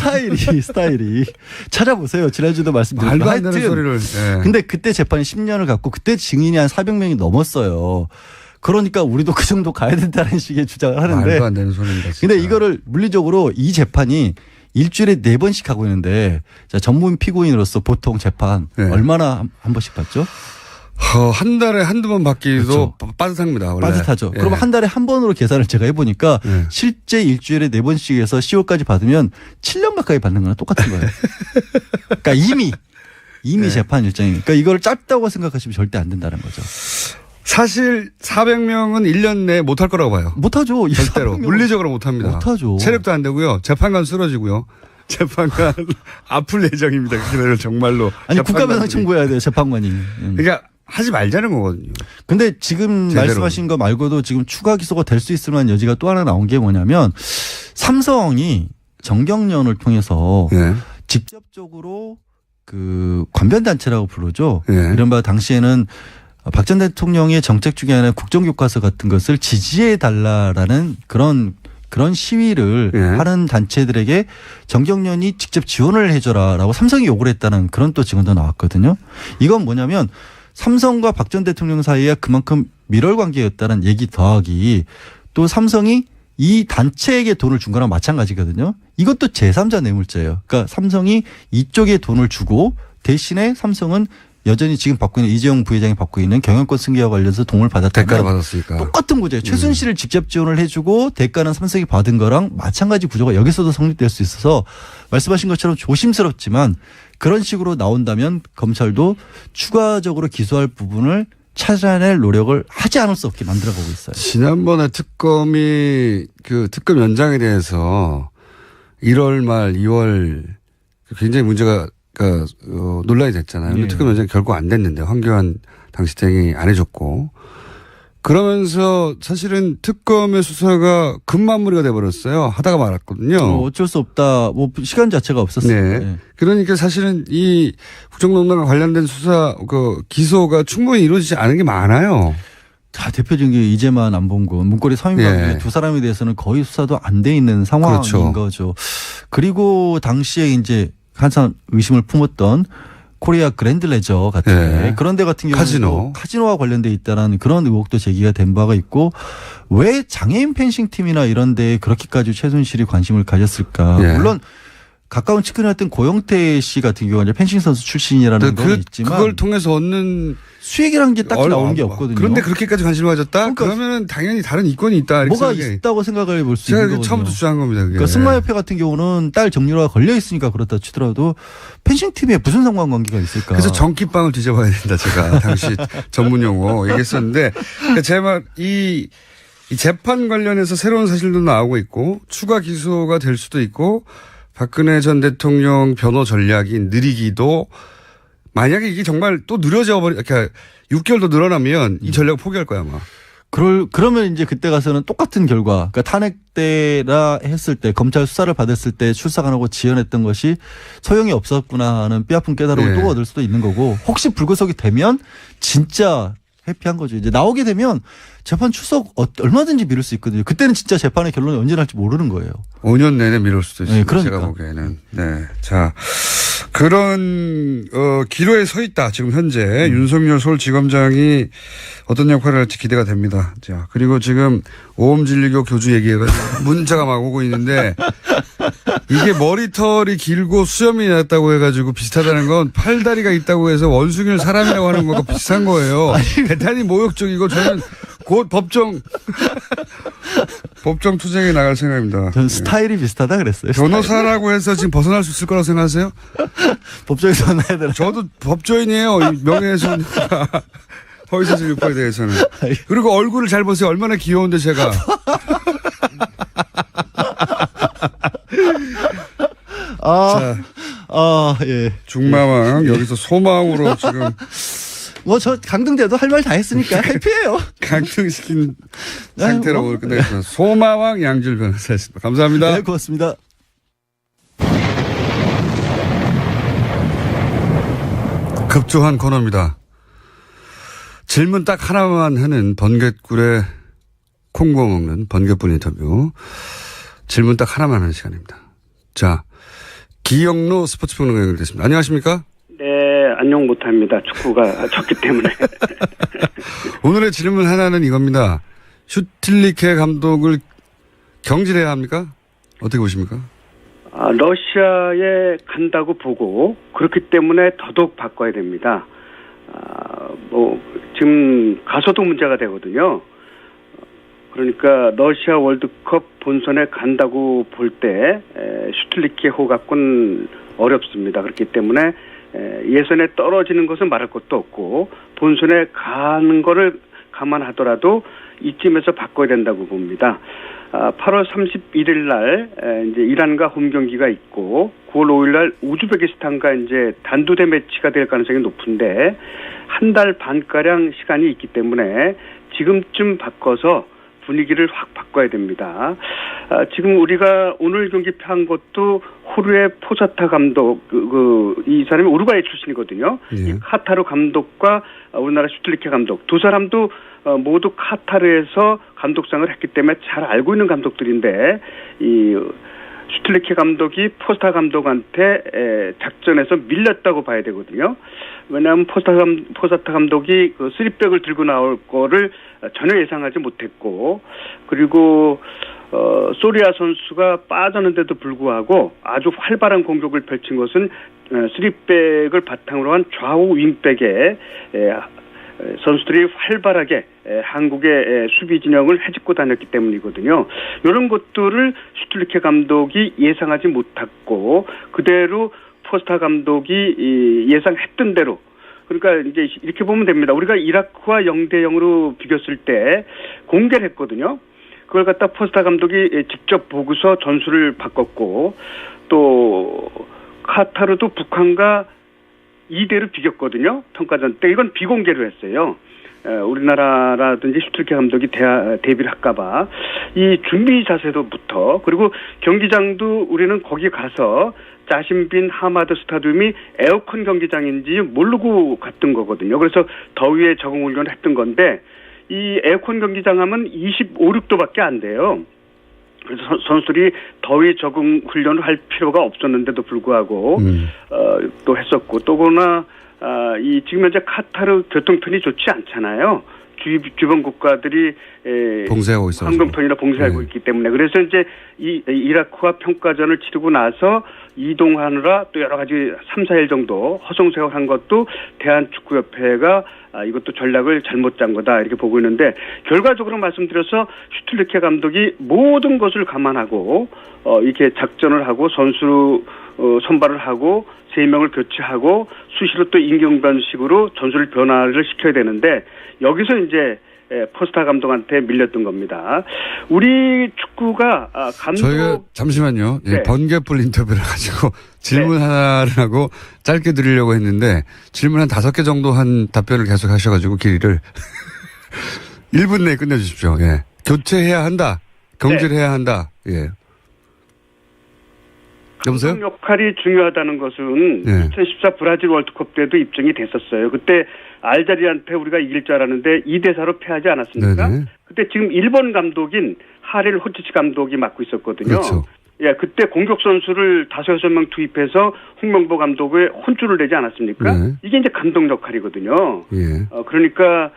스타일이 찾아보세요. 지난주도 말씀드렸지만 말도 안 되는 소리를. 예. 근데 그때 재판이 10년을 갔고 그때 증인이 한 400명이 넘었어요. 그러니까 우리도 그 정도 가야 된다는 식의 주장을 하는데. 말도 안 되는 소리입니다. 진짜. 근데 이거를 물리적으로 이 재판이 일주일에 4번씩 하고 있는데 자, 전문 피고인으로서 보통 재판 네. 얼마나 한 번씩 받죠? 한 달에 한두 번 받기도 빠듯합니다. 원래. 빠듯하죠. 예. 그럼 한 달에 한 번으로 계산을 제가 해보니까 실제 일주일에 4번씩 해서 10월까지 받으면 7년 가까이 받는 거랑 똑같은 거예요. 그러니까 이미 재판 일정이니까 그러니까 이걸 짧다고 생각하시면 절대 안 된다는 거죠. 사실 400명은 1년 내에 못할 거라고 봐요. 못하죠. 절대로. 물리적으로 못합니다. 못하죠. 체력도 안 되고요. 재판관 쓰러지고요. 재판관 아플 예정입니다. 그래서 정말로. 아니 재판관들이. 국가배상 청구해야 돼요. 재판관이. 그러니까 하지 말자는 거거든요. 근데 지금 제대로. 말씀하신 거 말고도 지금 추가 기소가 될 수 있을 만한 여지가 또 하나 나온 게 뭐냐면 삼성이 정경련을 통해서 예. 직접적으로 그 관변단체라고 부르죠. 예. 이른바 당시에는 박 전 대통령의 정책 중에 하나 국정교과서 같은 것을 지지해 달라라는 그런 시위를 예. 하는 단체들에게 정경련이 직접 지원을 해줘라라고 삼성이 요구를 했다는 그런 또 증언도 나왔거든요. 이건 뭐냐면 삼성과 박 전 대통령 사이에 그만큼 밀월 관계였다는 얘기 더하기 또 삼성이 이 단체에게 돈을 준 거랑 마찬가지거든요. 이것도 제3자 뇌물죄예요. 그러니까 삼성이 이쪽에 돈을 주고 대신에 삼성은 여전히 지금 받고 있는 이재용 부회장이 받고 있는 경영권 승계와 관련해서 돈을 받았다면 대가를 받았으니까. 똑같은 구조예요. 최순실을 직접 지원을 해주고 대가는 삼성이 받은 거랑 마찬가지 구조가 여기서도 성립될 수 있어서 말씀하신 것처럼 조심스럽지만 그런 식으로 나온다면 검찰도 추가적으로 기소할 부분을 찾아낼 노력을 하지 않을 수 없게 만들어가고 있어요. 지난번에 특검이 그 특검 연장에 대해서 1월 말 2월 굉장히 문제가 논란이 됐잖아요. 네. 특검 연장이 결국 안 됐는데 황교안 당시 대행이 안 해줬고 그러면서 사실은 특검의 수사가 급마무리가 돼버렸어요. 하다가 말았거든요. 어쩔 수 없다. 뭐 시간 자체가 없었어요. 네. 네. 그러니까 사실은 이 국정농단과 관련된 수사 기소가 충분히 이루어지지 않은 게 많아요. 자, 대표적인 게 이재만 안봉근 문고리 3인방 예. 두 사람에 대해서는 거의 수사도 안 돼 있는 상황인 그렇죠. 거죠. 그리고 당시에 이제 항상 의심을 품었던 코리아 그랜드 레저 같은 예. 데 그런 데 같은 경우는 카지노. 카지노와 관련돼 있다는 그런 의혹도 제기가 된 바가 있고 왜 장애인 펜싱 팀이나 이런 데에 그렇게까지 최순실이 관심을 가졌을까. 예. 물론 가까운 측근이었던 고영태 씨 같은 경우는 이제 펜싱 선수 출신이라는 건 있지만 그걸 통해서 얻는 수익이라는 게 딱히 나오는 게 없거든요. 그런데 그렇게까지 관심을 가졌다? 그러니까 그러면은 당연히 다른 이권이 있다. 이렇게 뭐가 생각해. 있다고 생각을 볼 수 제가 있는 거거든요. 처음부터 주장한 겁니다. 그게. 그러니까 승마협회 같은 경우는 딸 정유라가 걸려 있으니까 그렇다 치더라도 펜싱 팀에 무슨 상관관계가 있을까? 그래서 전기빵을 뒤져봐야 된다. 제가 당시 전문 용어 얘기했었는데 그러니까 제 말 이 재판 관련해서 새로운 사실도 나오고 있고 추가 기소가 될 수도 있고 박근혜 전 대통령 변호 전략이 느리기도 만약에 이게 정말 또 느려져 버리 이렇게 6개월 더 늘어나면 이 전략을 포기할 거야 아마. 그러면 이제 그때 가서는 똑같은 결과, 그러니까 탄핵 때라 했을 때 검찰 수사를 받았을 때 출석 안 하고 지연했던 것이 소용이 없었구나 하는 뼈아픈 깨달음을 네. 또 얻을 수도 있는 거고 혹시 불구속이 되면 진짜 해피한 거죠. 이제 나오게 되면 재판 출석 얼마든지 미룰 수 있거든요. 그때는 진짜 재판의 결론이 언제 날지 모르는 거예요. 5년 내내 미룰 수도 있습니다. 네, 그러니까. 제가 보기에는. 네. 자, 그런, 기로에 서 있다. 지금 현재. 윤석열 서울지검장이 어떤 역할을 할지 기대가 됩니다. 자, 그리고 지금 오음진리교 교주 얘기가 문자가 막 오고 있는데 이게 머리털이 길고 수염이 났다고 해가지고 비슷하다는 건 팔다리가 있다고 해서 원숭이를 사람이라고 하는 거가 비슷한 거예요. 대단히 모욕적이고 저는 곧 법정 투쟁에 나갈 생각입니다. 전 스타일이 비슷하다 그랬어요. 변호사라고 해서 지금 벗어날 수 있을 거라고 생각하세요? 법정에서 만나야 되나? 저도 법조인이에요. 명예훼손이니까. 허위사실 유포에 대해서는. 그리고 얼굴을 잘 보세요. 얼마나 귀여운데 제가. 예. 중마왕 여기서 소망으로 지금 뭐 저 강등돼도 할 말 다 했으니까 해피해요. 강등시킨 상태로 오늘 끝내겠습니다. 소마왕 양질 변호사였습니다. 감사합니다. 네, 고맙습니다. 급조한 코너입니다. 질문 딱 하나만 하는 번갯꿀에 콩고 먹는 번갯불 인터뷰. 질문 딱 하나만 하는 시간입니다. 자, 기영로 스포츠평론가 연결됐습니다. 안녕하십니까? 네, 안녕 못합니다. 축구가 졌기 때문에. 오늘의 질문 하나는 이겁니다. 슈틸리케 감독을 경질해야 합니까? 어떻게 보십니까? 러시아에 간다고 보고 그렇기 때문에 더더욱 바꿔야 됩니다. 지금 가서도 문제가 되거든요. 그러니까 러시아 월드컵 본선에 간다고 볼 때 슈틸리케 호각은 어렵습니다. 그렇기 때문에 예선에 떨어지는 것은 말할 것도 없고 본선에 가는 거를 감안하더라도 이쯤에서 바꿔야 된다고 봅니다. 8월 31일 날 이제 이란과 홈 경기가 있고 9월 5일 날 우즈베키스탄과 이제 단두대 매치가 될 가능성이 높은데 한 달 반가량 시간이 있기 때문에 지금쯤 바꿔서 분위기를 확 바꿔야 됩니다. 지금 우리가 오늘 경기 한 것도 호르헤 포사타 감독, 이 사람이 우루과이 출신이거든요. 예. 이 카타르 감독과 우리나라 슈틸리케 감독 두 사람도 모두 카타르에서 감독상을 했기 때문에 잘 알고 있는 감독들인데 이 슈틸리케 감독이 포스타 감독한테 작전에서 밀렸다고 봐야 되거든요. 왜냐하면 포스타 감독이 그 3백을 들고 나올 거를 전혀 예상하지 못했고, 그리고 소리아 선수가 빠졌는데도 불구하고 아주 활발한 공격을 펼친 것은 3백을 바탕으로 한 좌우 윙백에 선수들이 활발하게 한국의 수비 진영을 헤집고 다녔기 때문이거든요. 이런 것들을 슈틸리케 감독이 예상하지 못했고 그대로 포스타 감독이 예상했던 대로, 그러니까 이제 이렇게 보면 됩니다. 우리가 이라크와 0대0으로 비겼을 때 공개를 했거든요. 그걸 갖다 포스타 감독이 직접 보고서 전술을 바꿨고, 또 카타르도 북한과 2대로 비겼거든요. 평가전 때. 이건 비공개로 했어요. 우리나라라든지 슈틸리케 감독이 대비를 할까봐. 이 준비 자세도부터, 그리고 경기장도 우리는 거기 가서 자신빈 하마드 스타디움이 에어컨 경기장인지 모르고 갔던 거거든요. 그래서 더위에 적응 훈련을 했던 건데, 이 에어컨 경기장 하면 25, 6도밖에 안 돼요. 그래서 선수들이 더위 적응 훈련을 할 필요가 없었는데도 불구하고 또 했었고, 또 그러나 지금 현재 카타르 교통편이 좋지 않잖아요. 주변 국가들이 봉쇄하고 있어서 항공편이나 봉쇄하고 있기 때문에, 그래서 이제 이라크와 평가전을 치르고 나서 이동하느라 또 여러 가지 3, 4일 정도 허송세월 한 것도 대한축구협회가 이것도 전략을 잘못 짠 거다 이렇게 보고 있는데, 결과적으로 말씀드려서 슈틸리케 감독이 모든 것을 감안하고 이렇게 작전을 하고 선수 선발을 하고 3명을 교체하고 수시로 또 임경변식으로 전술 변화를 시켜야 되는데, 여기서 이제 포스타 감독한테 밀렸던 겁니다. 우리 축구가 저희가 잠시만요. 네. 번개불 인터뷰를 가지고 질문 네. 하나를 하고 짧게 드리려고 했는데 질문 한 5개 정도 한 답변을 계속 하셔가지고 길이를 1분 내에 끝내주십시오. 예. 교체해야 한다. 경질을 해야 한다. 예. 여보세요? 감독 역할이 중요하다는 것은 네. 2014 브라질 월드컵 때도 입증이 됐었어요. 그때 알제리한테 우리가 이길 줄 알았는데 2대4로 패하지 않았습니까? 네네. 그때 지금 일본 감독인 하릴 호치치 감독이 맡고 있었거든요. 그렇죠. 예, 그때 공격 선수를 5, 6명 투입해서 홍명보 감독의 혼쭐을 내지 않았습니까? 네. 이게 이제 감독 역할이거든요. 예. 그러니까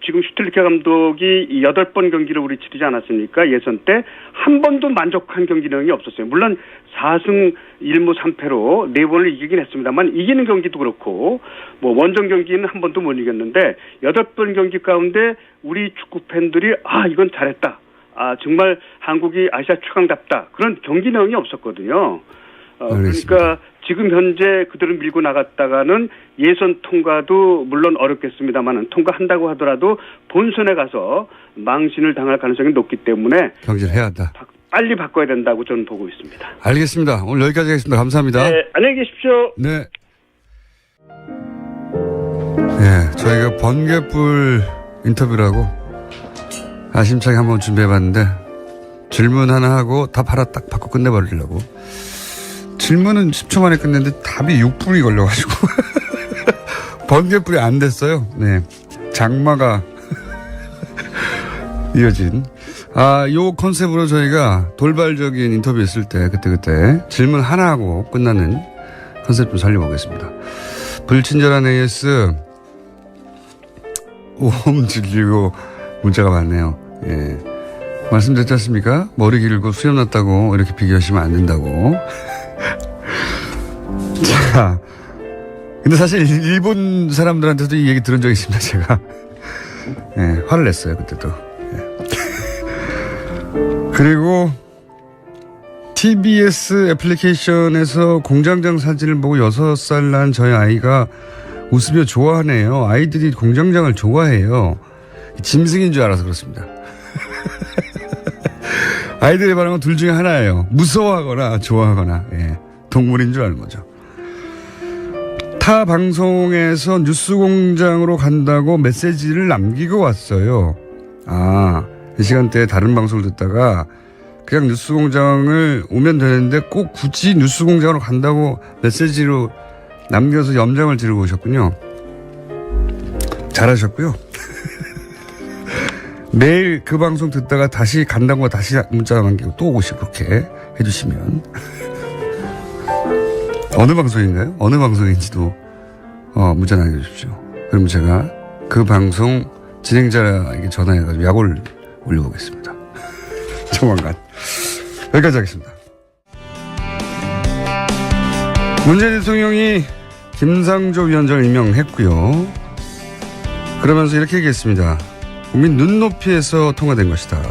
지금 슈틸리케 감독이 8번 경기를 우리 치르지 않았습니까? 예선 때 한 번도 만족한 경기 내용이 없었어요. 물론 4승 1무 3패로 4번을 이기긴 했습니다만, 이기는 경기도 그렇고 뭐 원정 경기는 한 번도 못 이겼는데 8번 경기 가운데 우리 축구 팬들이 이건 잘했다. 정말 한국이 아시아 최강답다. 그런 경기 내용이 없었거든요. 그러니까 지금 현재 그들을 밀고 나갔다가는 예선 통과도 물론 어렵겠습니다만 통과한다고 하더라도 본선에 가서 망신을 당할 가능성이 높기 때문에 경질해야 한다. 빨리 바꿔야 된다고 저는 보고 있습니다. 알겠습니다. 오늘 여기까지 하겠습니다. 감사합니다. 네, 안녕히 계십시오. 네. 네, 저희가 번개불 인터뷰라고 아심차게 한번 준비해봤는데 질문 하나 하고 답 하나 딱 받고 끝내버리려고. 질문은 10초 만에 끝냈는데 답이 6분이 걸려가지고 번개불이 안 됐어요. 네, 장마가 이어진. 요 컨셉으로 저희가 돌발적인 인터뷰 했을 때 그때 질문 하나 하고 끝나는 컨셉 좀 살려보겠습니다. 불친절한 AS 오험 질리고 문자가 많네요. 예. 말씀드렸지 않습니까? 머리 길고 수염 났다고 이렇게 비교하시면 안 된다고. 자, 근데 사실 일본 사람들한테도 이 얘기 들은 적이 있습니다, 제가. 예, 화를 냈어요, 그때도. 예. 그리고 TBS 애플리케이션에서 공장장 사진을 보고 6살 난 저희 아이가 웃으며 좋아하네요. 아이들이 공장장을 좋아해요. 짐승인 줄 알아서 그렇습니다. 아이들의 반응은 둘 중에 하나예요. 무서워하거나 좋아하거나. 예. 동물인 줄 아는 거죠. 타 방송에서 뉴스공장으로 간다고 메시지를 남기고 왔어요. 이 시간대에 다른 방송을 듣다가 그냥 뉴스공장을 오면 되는데 꼭 굳이 뉴스공장으로 간다고 메시지로 남겨서 염장을 지르고 오셨군요. 잘하셨고요. 내일 그 방송 듣다가 다시 간다고 다시 문자 남기고 또 오시고 그렇게 해주시면 어느 방송인가요? 어느 방송인지도 문자 남겨주십시오. 그러면 제가 그 방송 진행자에게 전화해가지고 약을 올려보겠습니다. 조만간. 여기까지 하겠습니다. 문재인 대통령이 김상조 위원장을 임명했고요. 그러면서 이렇게 얘기했습니다. 국민 눈높이에서 통과된 것이다.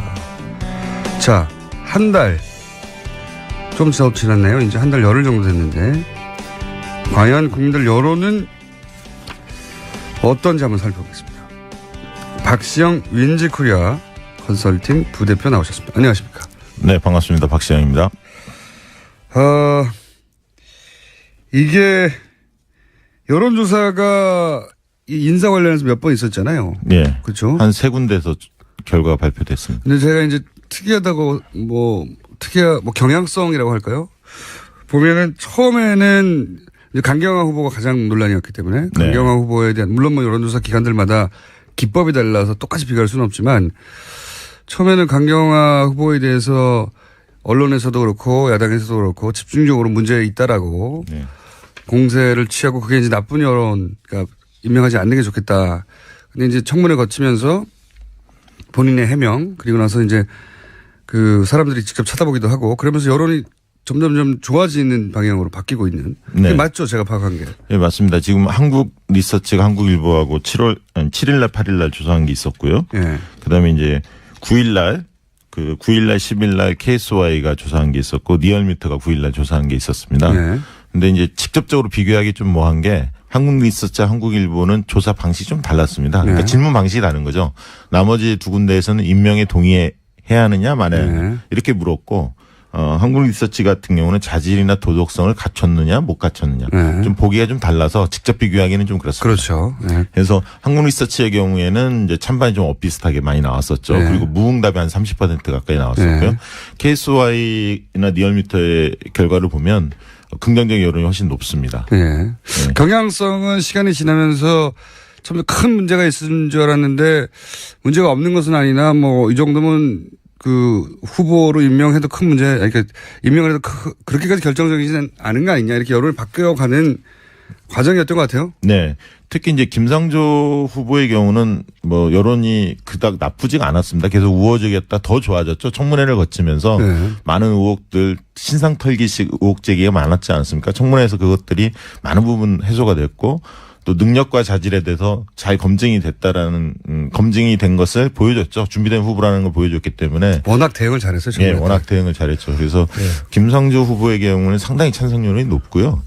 자, 한 달 좀 지났네요. 이제 한 달 열흘 정도 됐는데 과연 국민들 여론은 어떤지 한번 살펴보겠습니다. 박시영 윈지코리아 컨설팅 부대표 나오셨습니다. 안녕하십니까? 네, 반갑습니다. 박시영입니다. 이게 여론조사가 이 인사 관련해서 몇 번 있었잖아요. 예. 그렇죠? 한 세 군데에서 결과가 발표됐습니다. 근데 제가 이제 특이하다고 경향성이라고 할까요? 보면은 처음에는 이제 강경화 후보가 가장 논란이었기 때문에 강경화 후보에 대한 물론 뭐 여론조사 기관들마다 기법이 달라서 똑같이 비교할 수는 없지만 처음에는 강경화 후보에 대해서 언론에서도 그렇고 야당에서도 그렇고 집중적으로 문제 있다라고 공세를 취하고 그게 이제 나쁜 여론, 그러니까 임명하지 않는 게 좋겠다. 근데 이제 청문회 거치면서 본인의 해명 그리고 나서 이제 그 사람들이 직접 쳐다보기도 하고 그러면서 여론이 점점점 좋아지는 방향으로 바뀌고 있는. 네. 맞죠? 제가 파악한 게. 네, 맞습니다. 지금 한국 리서치가 한국일보하고 7일날 8일날 조사한 게 있었고요. 예. 그다음에 이제 9일날 10일날 KSY가 조사한 게 있었고 리얼미터가 9일날 조사한 게 있었습니다. 예. 근데 이제 직접적으로 비교하기 좀 뭐한 게 한국 리서치와 한국일보는 조사 방식이 좀 달랐습니다. 그러니까 질문 방식이 다른 거죠. 나머지 두 군데에서는 임명에 동의해야 하느냐 마냐 이렇게 물었고 한국 리서치 같은 경우는 자질이나 도덕성을 갖췄느냐 못 갖췄느냐 좀 보기가 좀 달라서 직접 비교하기는 좀 그렇습니다. 그렇죠. 네. 그래서 한국 리서치의 경우에는 이제 찬반이 좀 엇비슷하게 많이 나왔었죠. 네. 그리고 무응답이 한 30% 가까이 나왔었고요. 네. KSY나 리얼미터의 결과를 보면 긍정적인 여론이 훨씬 높습니다. 네. 경향성은 시간이 지나면서 참 큰 문제가 있는 줄 알았는데 문제가 없는 것은 아니나 뭐 이 정도면 그 후보로 임명해도 큰 문제, 그러니까 임명을 해도 그렇게까지 결정적이지는 않은 거 아니냐 이렇게 여론이 바뀌어가는 과정이었던 것 같아요. 네. 특히 이제 김상조 후보의 경우는 뭐 여론이 그닥 나쁘지가 않았습니다. 계속 우호적이었다 더 좋아졌죠. 청문회를 거치면서 많은 의혹들 신상 털기식 의혹 제기가 많았지 않습니까? 청문회에서 그것들이 많은 부분 해소가 됐고 또 능력과 자질에 대해서 잘 검증이 됐다라는 검증이 된 것을 보여줬죠. 준비된 후보라는 걸 보여줬기 때문에 워낙 대응을 잘했어요. 예, 워낙 대응을 잘했죠. 그래서 김상조 후보의 경우는 상당히 찬성률이 높고요.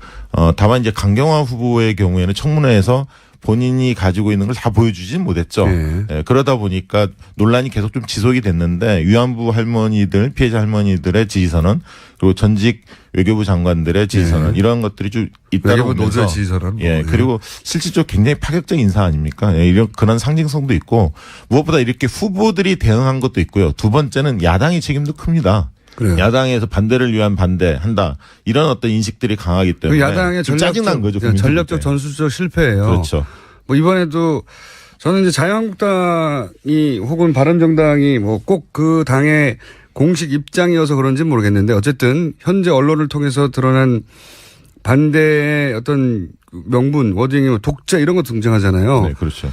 다만 이제 강경화 후보의 경우에는 청문회에서 본인이 가지고 있는 걸 다 보여주진 못했죠. 예, 그러다 보니까 논란이 계속 좀 지속이 됐는데 위안부 할머니들, 피해자 할머니들의 지지선언 그리고 전직 외교부 장관들의 지지선언 이런 것들이 좀 잇따라 외교부 노조 지지선언. 예, 그리고 실질적으로 굉장히 파격적인 인사 아닙니까? 예, 이런 그런 상징성도 있고 무엇보다 이렇게 후보들이 대응한 것도 있고요. 두 번째는 야당의 책임도 큽니다. 그래요. 야당에서 반대를 위한 반대한다 이런 어떤 인식들이 강하기 때문에 그 야당의 짜증난 거죠. 전략적 전술적 실패예요. 그렇죠. 뭐 이번에도 저는 이제 자유한국당이 혹은 바른정당이 뭐 꼭 그 당의 공식 입장이어서 그런지 모르겠는데 어쨌든 현재 언론을 통해서 드러난 반대의 어떤 명분, 워딩이 독재 이런 거 등장하잖아요. 네, 그렇죠.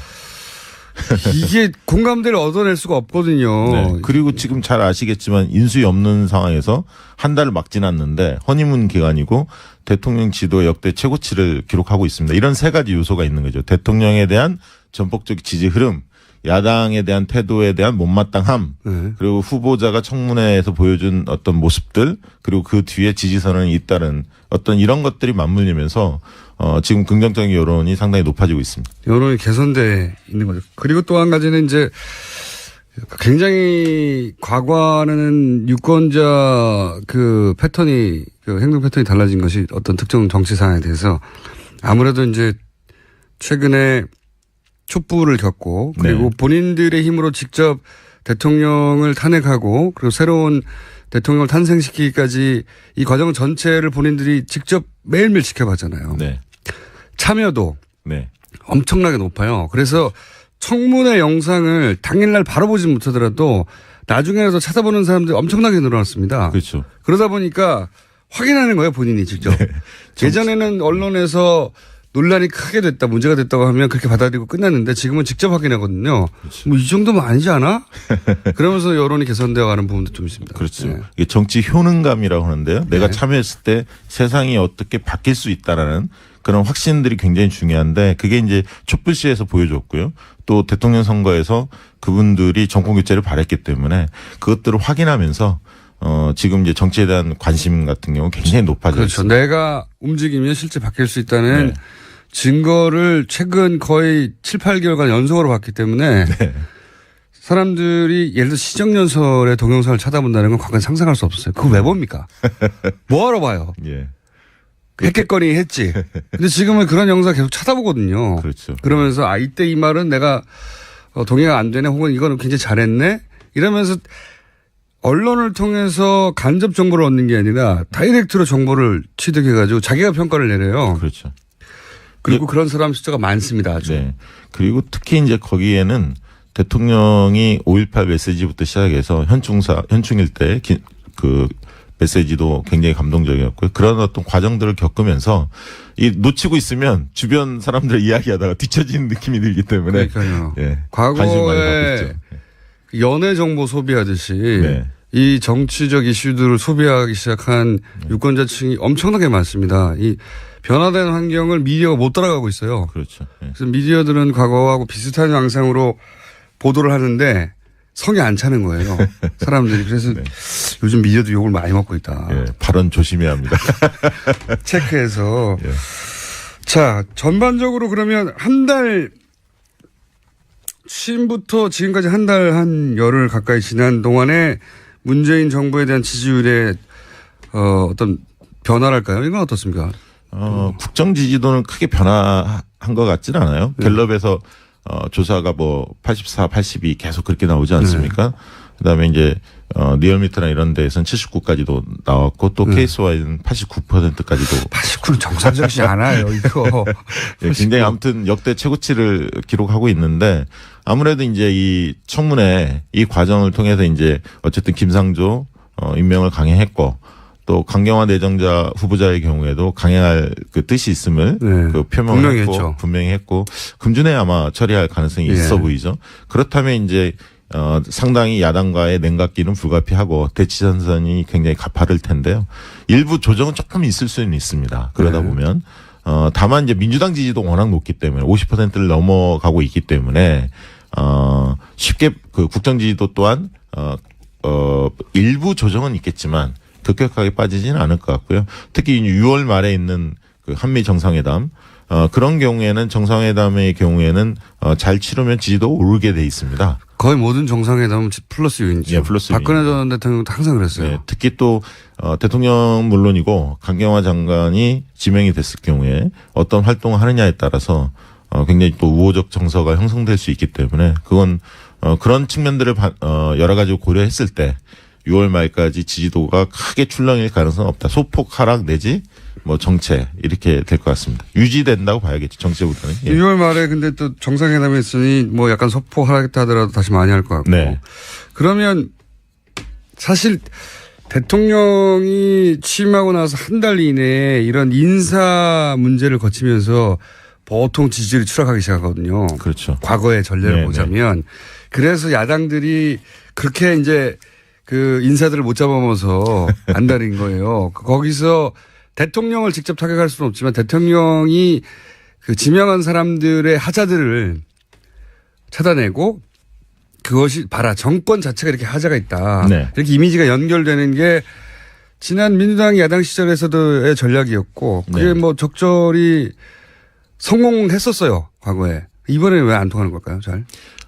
이게 공감대를 얻어낼 수가 없거든요. 네. 그리고 지금 잘 아시겠지만 인수위 없는 상황에서 한 달을 막 지났는데 허니문 기간이고 대통령 지도 역대 최고치를 기록하고 있습니다. 이런 세 가지 요소가 있는 거죠. 대통령에 대한 전폭적 지지 흐름, 야당에 대한 태도에 대한 못마땅함, 그리고 후보자가 청문회에서 보여준 어떤 모습들, 그리고 그 뒤에 지지선언이 잇따른 어떤 이런 것들이 맞물리면서 지금 긍정적인 여론이 상당히 높아지고 있습니다. 여론이 개선돼 있는 거죠. 그리고 또 한 가지는 이제 굉장히 과거와는 유권자 그 패턴이 그 행동 패턴이 달라진 것이 어떤 특정 정치 상황에 대해서 아무래도 이제 최근에 촛불을 겪고 그리고 본인들의 힘으로 직접 대통령을 탄핵하고 그리고 새로운 대통령을 탄생시키기까지 이 과정 전체를 본인들이 직접 매일매일 지켜봤잖아요. 네. 참여도 네. 엄청나게 높아요. 그래서 청문회 영상을 당일날 바로 보지 못하더라도 나중에라도 찾아보는 사람들이 엄청나게 늘어났습니다. 그렇죠. 그러다 보니까 확인하는 거예요, 본인이 직접. 네. 예전에는 언론에서 논란이 크게 됐다, 문제가 됐다고 하면 그렇게 받아들이고 끝났는데 지금은 직접 확인하거든요. 뭐 이 정도면 아니지 않아? 그러면서 여론이 개선되어 가는 부분도 좀 있습니다. 그렇죠. 네. 이게 정치 효능감이라고 하는데요. 내가 네. 참여했을 때 세상이 어떻게 바뀔 수 있다라는 그런 확신들이 굉장히 중요한데 그게 이제 촛불시에서 보여줬고요. 또 대통령 선거에서 그분들이 정권 교체를 바랬기 때문에 그것들을 확인하면서 지금 이제 정치에 대한 관심 같은 경우 굉장히 높아져 그렇죠. 있습니다. 내가 움직이면 실제 바뀔 수 있다는 네. 증거를 최근 거의 7, 8개월간 연속으로 봤기 때문에 네. 사람들이 예를 들어 시정연설의 동영상을 찾아본다는 건 과거에 상상할 수 없었어요. 그거 왜 봅니까? 뭐하러 봐요? 예. 했겠거니 했지. 근데 지금은 그런 영상 계속 찾아보거든요. 그렇죠. 그러면서 이때 이 말은 내가 동의가 안 되네 혹은 이거는 굉장히 잘했네 이러면서 언론을 통해서 간접 정보를 얻는 게 아니라 다이렉트로 정보를 취득해가지고 자기가 평가를 내려요. 그렇죠. 그리고 그런 사람 숫자가 많습니다. 아주. 네. 그리고 특히 이제 거기에는 대통령이 5.18 메시지부터 시작해서 현충일 때 그 메시지도 굉장히 감동적이었고요. 그런 어떤 과정들을 겪으면서 이 놓치고 있으면 주변 사람들 이야기하다가 뒤처지는 느낌이 들기 때문에. 그러니까요. 예. 관심을 많이 받고 과거에 있죠. 연예 정보 소비하듯이 네. 이 정치적 이슈들을 소비하기 시작한 유권자층이 엄청나게 많습니다. 이 변화된 환경을 미디어가 못 따라가고 있어요. 그렇죠. 예. 그래서 미디어들은 과거하고 비슷한 양상으로 보도를 하는데 성이 안 차는 거예요. 사람들이. 그래서 네. 요즘 미디어도 욕을 많이 먹고 있다. 예. 발언 조심해야 합니다. 체크해서. 예. 자, 전반적으로 그러면 한 달 취임부터 지금까지 한 달 한 열흘 가까이 지난 동안에 문재인 정부에 대한 지지율의 어떤 변화랄까요? 이건 어떻습니까? 국정 지지도는 크게 변화한 것 같지는 않아요. 갤럽에서 조사가 뭐 84, 82 계속 그렇게 나오지 않습니까? 그다음에 이제 리얼미터나 이런 데에서는 79까지도 나왔고 또 KSY는 89%까지도 89는 정상적이지 않아요, 이거. 예, 굉장히 아무튼 역대 최고치를 기록하고 있는데 아무래도 이제 이 청문회 이 과정을 통해서 이제 어쨌든 김상조 임명을 강행했고 또 강경화 내정자 후보자의 경우에도 강행할 그 뜻이 있음을 네. 그 표명을 분명히 했고 했죠. 분명히 했고 금주내에 아마 처리할 가능성이 예. 있어 보이죠. 그렇다면 이제 상당히 야당과의 냉각기는 불가피하고 대치전선이 굉장히 가파를 텐데요. 일부 조정은 조금 있을 수는 있습니다. 그러다 네. 보면 다만 이제 민주당 지지도 워낙 높기 때문에 50%를 넘어가고 있기 때문에 쉽게 그 국정 지지도 또한 일부 조정은 있겠지만 급격하게 빠지지는 않을 것 같고요. 특히 6월 말에 있는 그 한미 정상회담 그런 경우에는 정상회담의 경우에는 잘 치르면 지지도 오르게 돼 있습니다. 거의 모든 정상회담은 플러스 요인이죠. 예, 플러스 박근혜 요인이죠. 전 대통령도 항상 그랬어요. 네, 특히 또 대통령 물론이고 강경화 장관이 지명이 됐을 경우에 어떤 활동을 하느냐에 따라서 굉장히 또 우호적 정서가 형성될 수 있기 때문에 그건 그런 측면들을 여러 가지 고려했을 때 6월 말까지 지지도가 크게 출렁일 가능성은 없다. 소폭 하락 내지 뭐 정체 이렇게 될 것 같습니다. 유지된다고 봐야겠죠. 정체보다는. 예. 6월 말에 근데 또 정상회담이 있으니 뭐 약간 소폭 하락했다 하더라도 다시 많이 할 것 같고. 네. 그러면 사실 대통령이 취임하고 나서 한 달 이내에 이런 인사 문제를 거치면서 보통 지지율이 추락하기 시작하거든요. 그렇죠. 과거의 전례를 네, 보자면. 그래서 야당들이 그렇게 이제 그 인사들을 못 잡아먹어서 안달인 거예요. 거기서 대통령을 직접 타격할 수는 없지만 대통령이 그 지명한 사람들의 하자들을 찾아내고 그것이 봐라 정권 자체가 이렇게 하자가 있다. 네. 이렇게 이미지가 연결되는 게 지난 민주당 야당 시절에서도의 전략이었고 그게 네. 뭐 적절히 성공했었어요. 과거에. 이번에는 왜 안 통하는 걸까요? 잘.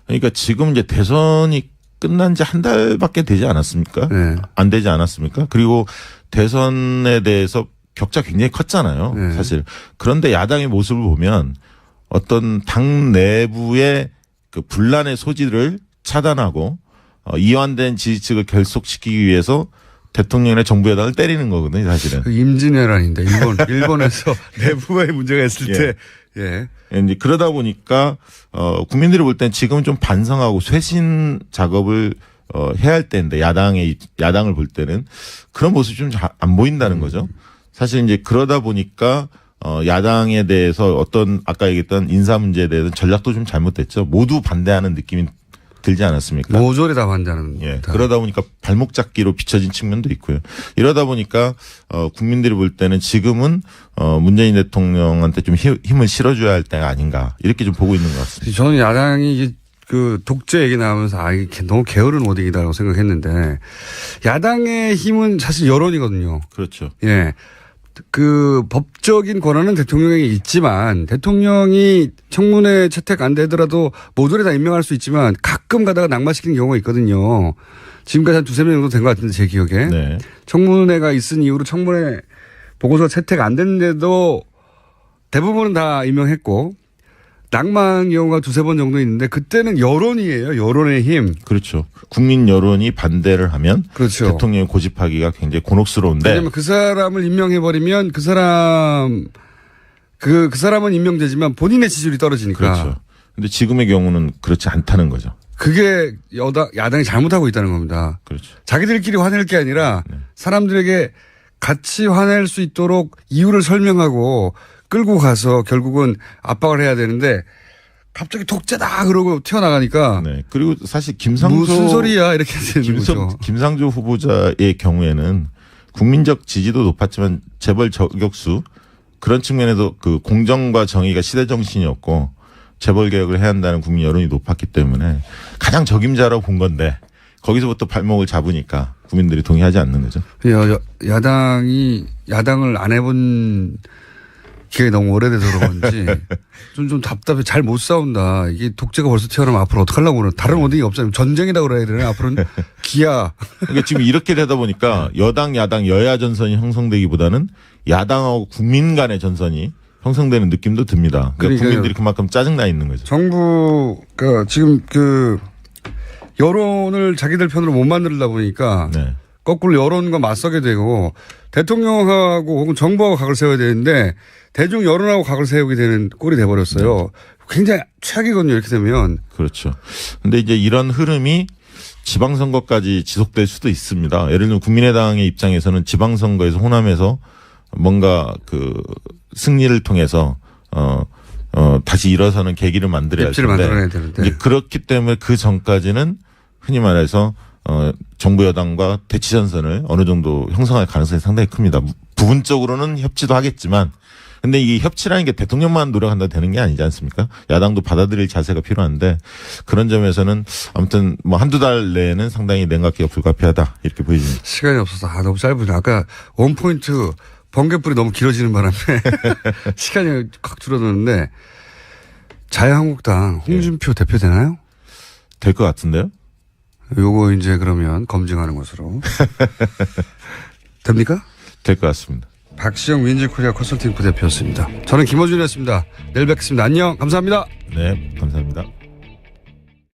그러니까 지금 이제 대선이 끝난 지 한 달밖에 되지 않았습니까? 네. 안 되지 않았습니까? 그리고 대선에 대해서 격차 굉장히 컸잖아요. 네. 사실. 그런데 야당의 모습을 보면 어떤 당 내부의 그 분란의 소지를 차단하고 이완된 지지층을 결속시키기 위해서 대통령의 정부 여당을 때리는 거거든요, 사실은. 그 임진왜란인데 일본에서 내부에 문제가 있을 때 예. 이제 그러다 보니까 국민들이 볼 땐 지금은 좀 반성하고 쇄신 작업을 해야 할 때인데 야당을 볼 때는 그런 모습이 좀 안 보인다는 거죠. 사실 이제 그러다 보니까 야당에 대해서 어떤 아까 얘기했던 인사 문제에 대해서 전략도 좀 잘못됐죠. 모두 반대하는 느낌이 들지 않았습니까? 모조리 다 반대하는. 예. 그러다 보니까 발목 잡기로 비춰진 측면도 있고요. 이러다 보니까 국민들이 볼 때는 지금은 문재인 대통령한테 좀 힘을 실어줘야 할 때가 아닌가 이렇게 좀 보고 있는 것 같습니다. 저는 야당이 이게 그 독재 얘기 나오면서 이게 너무 게으른 워딩이다라고 생각했는데 야당의 힘은 사실 여론이거든요. 그렇죠. 예. 그 법적인 권한은 대통령에게 있지만 대통령이 청문회 채택 안 되더라도 모조리 다 임명할 수 있지만 가끔 가다가 낙마시키는 경우가 있거든요. 지금까지 한 두세 명 정도 된 것 같은데 제 기억에. 네. 청문회가 있은 이후로 청문회 보고서가 채택 안 됐는데도 대부분은 다 임명했고 낙마한 경우가 두세 번 정도 있는데 그때는 여론이에요. 여론의 힘. 그렇죠. 국민 여론이 반대를 하면 그렇죠. 대통령이 고집하기가 굉장히 곤혹스러운데. 왜냐하면 그 사람을 임명해버리면 그 사람은 임명되지만 본인의 지지율이 떨어지니까. 그렇죠. 근데 지금의 경우는 그렇지 않다는 거죠. 그게 야당이 잘못하고 있다는 겁니다. 그렇죠. 자기들끼리 화낼 게 아니라 사람들에게 같이 화낼 수 있도록 이유를 설명하고 끌고 가서 결국은 압박을 해야 되는데 갑자기 독재다 그러고 튀어나가니까 네. 그리고 사실 김상조 무슨 소리야 이렇게 되는 거죠. 김상조 후보자의 경우에는 국민적 지지도 높았지만 재벌 저격수 그런 측면에서 그 공정과 정의가 시대 정신이었고 재벌 개혁을 해야 한다는 국민 여론이 높았기 때문에 가장 적임자라고 본 건데 거기서부터 발목을 잡으니까 국민들이 동의하지 않는 거죠. 야당을 안 해본 기억이 너무 오래돼서 그런지 좀 답답해. 잘 못 싸운다. 이게 독재가 벌써 튀어나오면 앞으로 어떡하려고 그러나. 다른 원인이 없잖아요. 전쟁이라고 그래야 되나? 앞으로는 기아. 그러니까 지금 이렇게 되다 보니까 여당, 야당, 여야 전선이 형성되기보다는 야당하고 국민 간의 전선이 형성되는 느낌도 듭니다. 그러니까 국민들이 그만큼 짜증나 있는 거죠. 정부가 지금 그 여론을 자기들 편으로 못 만들다 보니까 네. 거꾸로 여론과 맞서게 되고 대통령하고 혹은 정부하고 각을 세워야 되는데 대중 여론하고 각을 세우게 되는 꼴이 돼버렸어요. 네. 굉장히 최악이거든요. 이렇게 되면. 그렇죠. 근데 이제 이런 흐름이 지방선거까지 지속될 수도 있습니다. 예를 들면 국민의당의 입장에서는 지방선거에서 호남에서 뭔가 그 승리를 통해서 다시 일어서는 계기를 만들어야 되는데 이제 그렇기 때문에 그 전까지는 흔히 말해서 정부 여당과 대치 전선을 어느 정도 형성할 가능성이 상당히 큽니다. 부분적으로는 협치도 하겠지만 근데 이 협치라는 게 대통령만 노력한다 되는 게 아니지 않습니까? 야당도 받아들일 자세가 필요한데 그런 점에서는 아무튼 뭐 한두 달 내에는 상당히 냉각기가 불가피하다 이렇게 보입니다. 시간이 없어서 너무 짧으네. 아까 원포인트 번개불이 너무 길어지는 바람에 시간이 확 줄어드는데 자유한국당 홍준표 대표 되나요? 될 것 같은데요? 요거 이제 그러면 검증하는 것으로. 됩니까? 될 것 같습니다. 박시영 윈지코리아 컨설팅 부대표였습니다. 저는 김어준이었습니다. 내일 뵙겠습니다. 안녕. 감사합니다. 네, 감사합니다.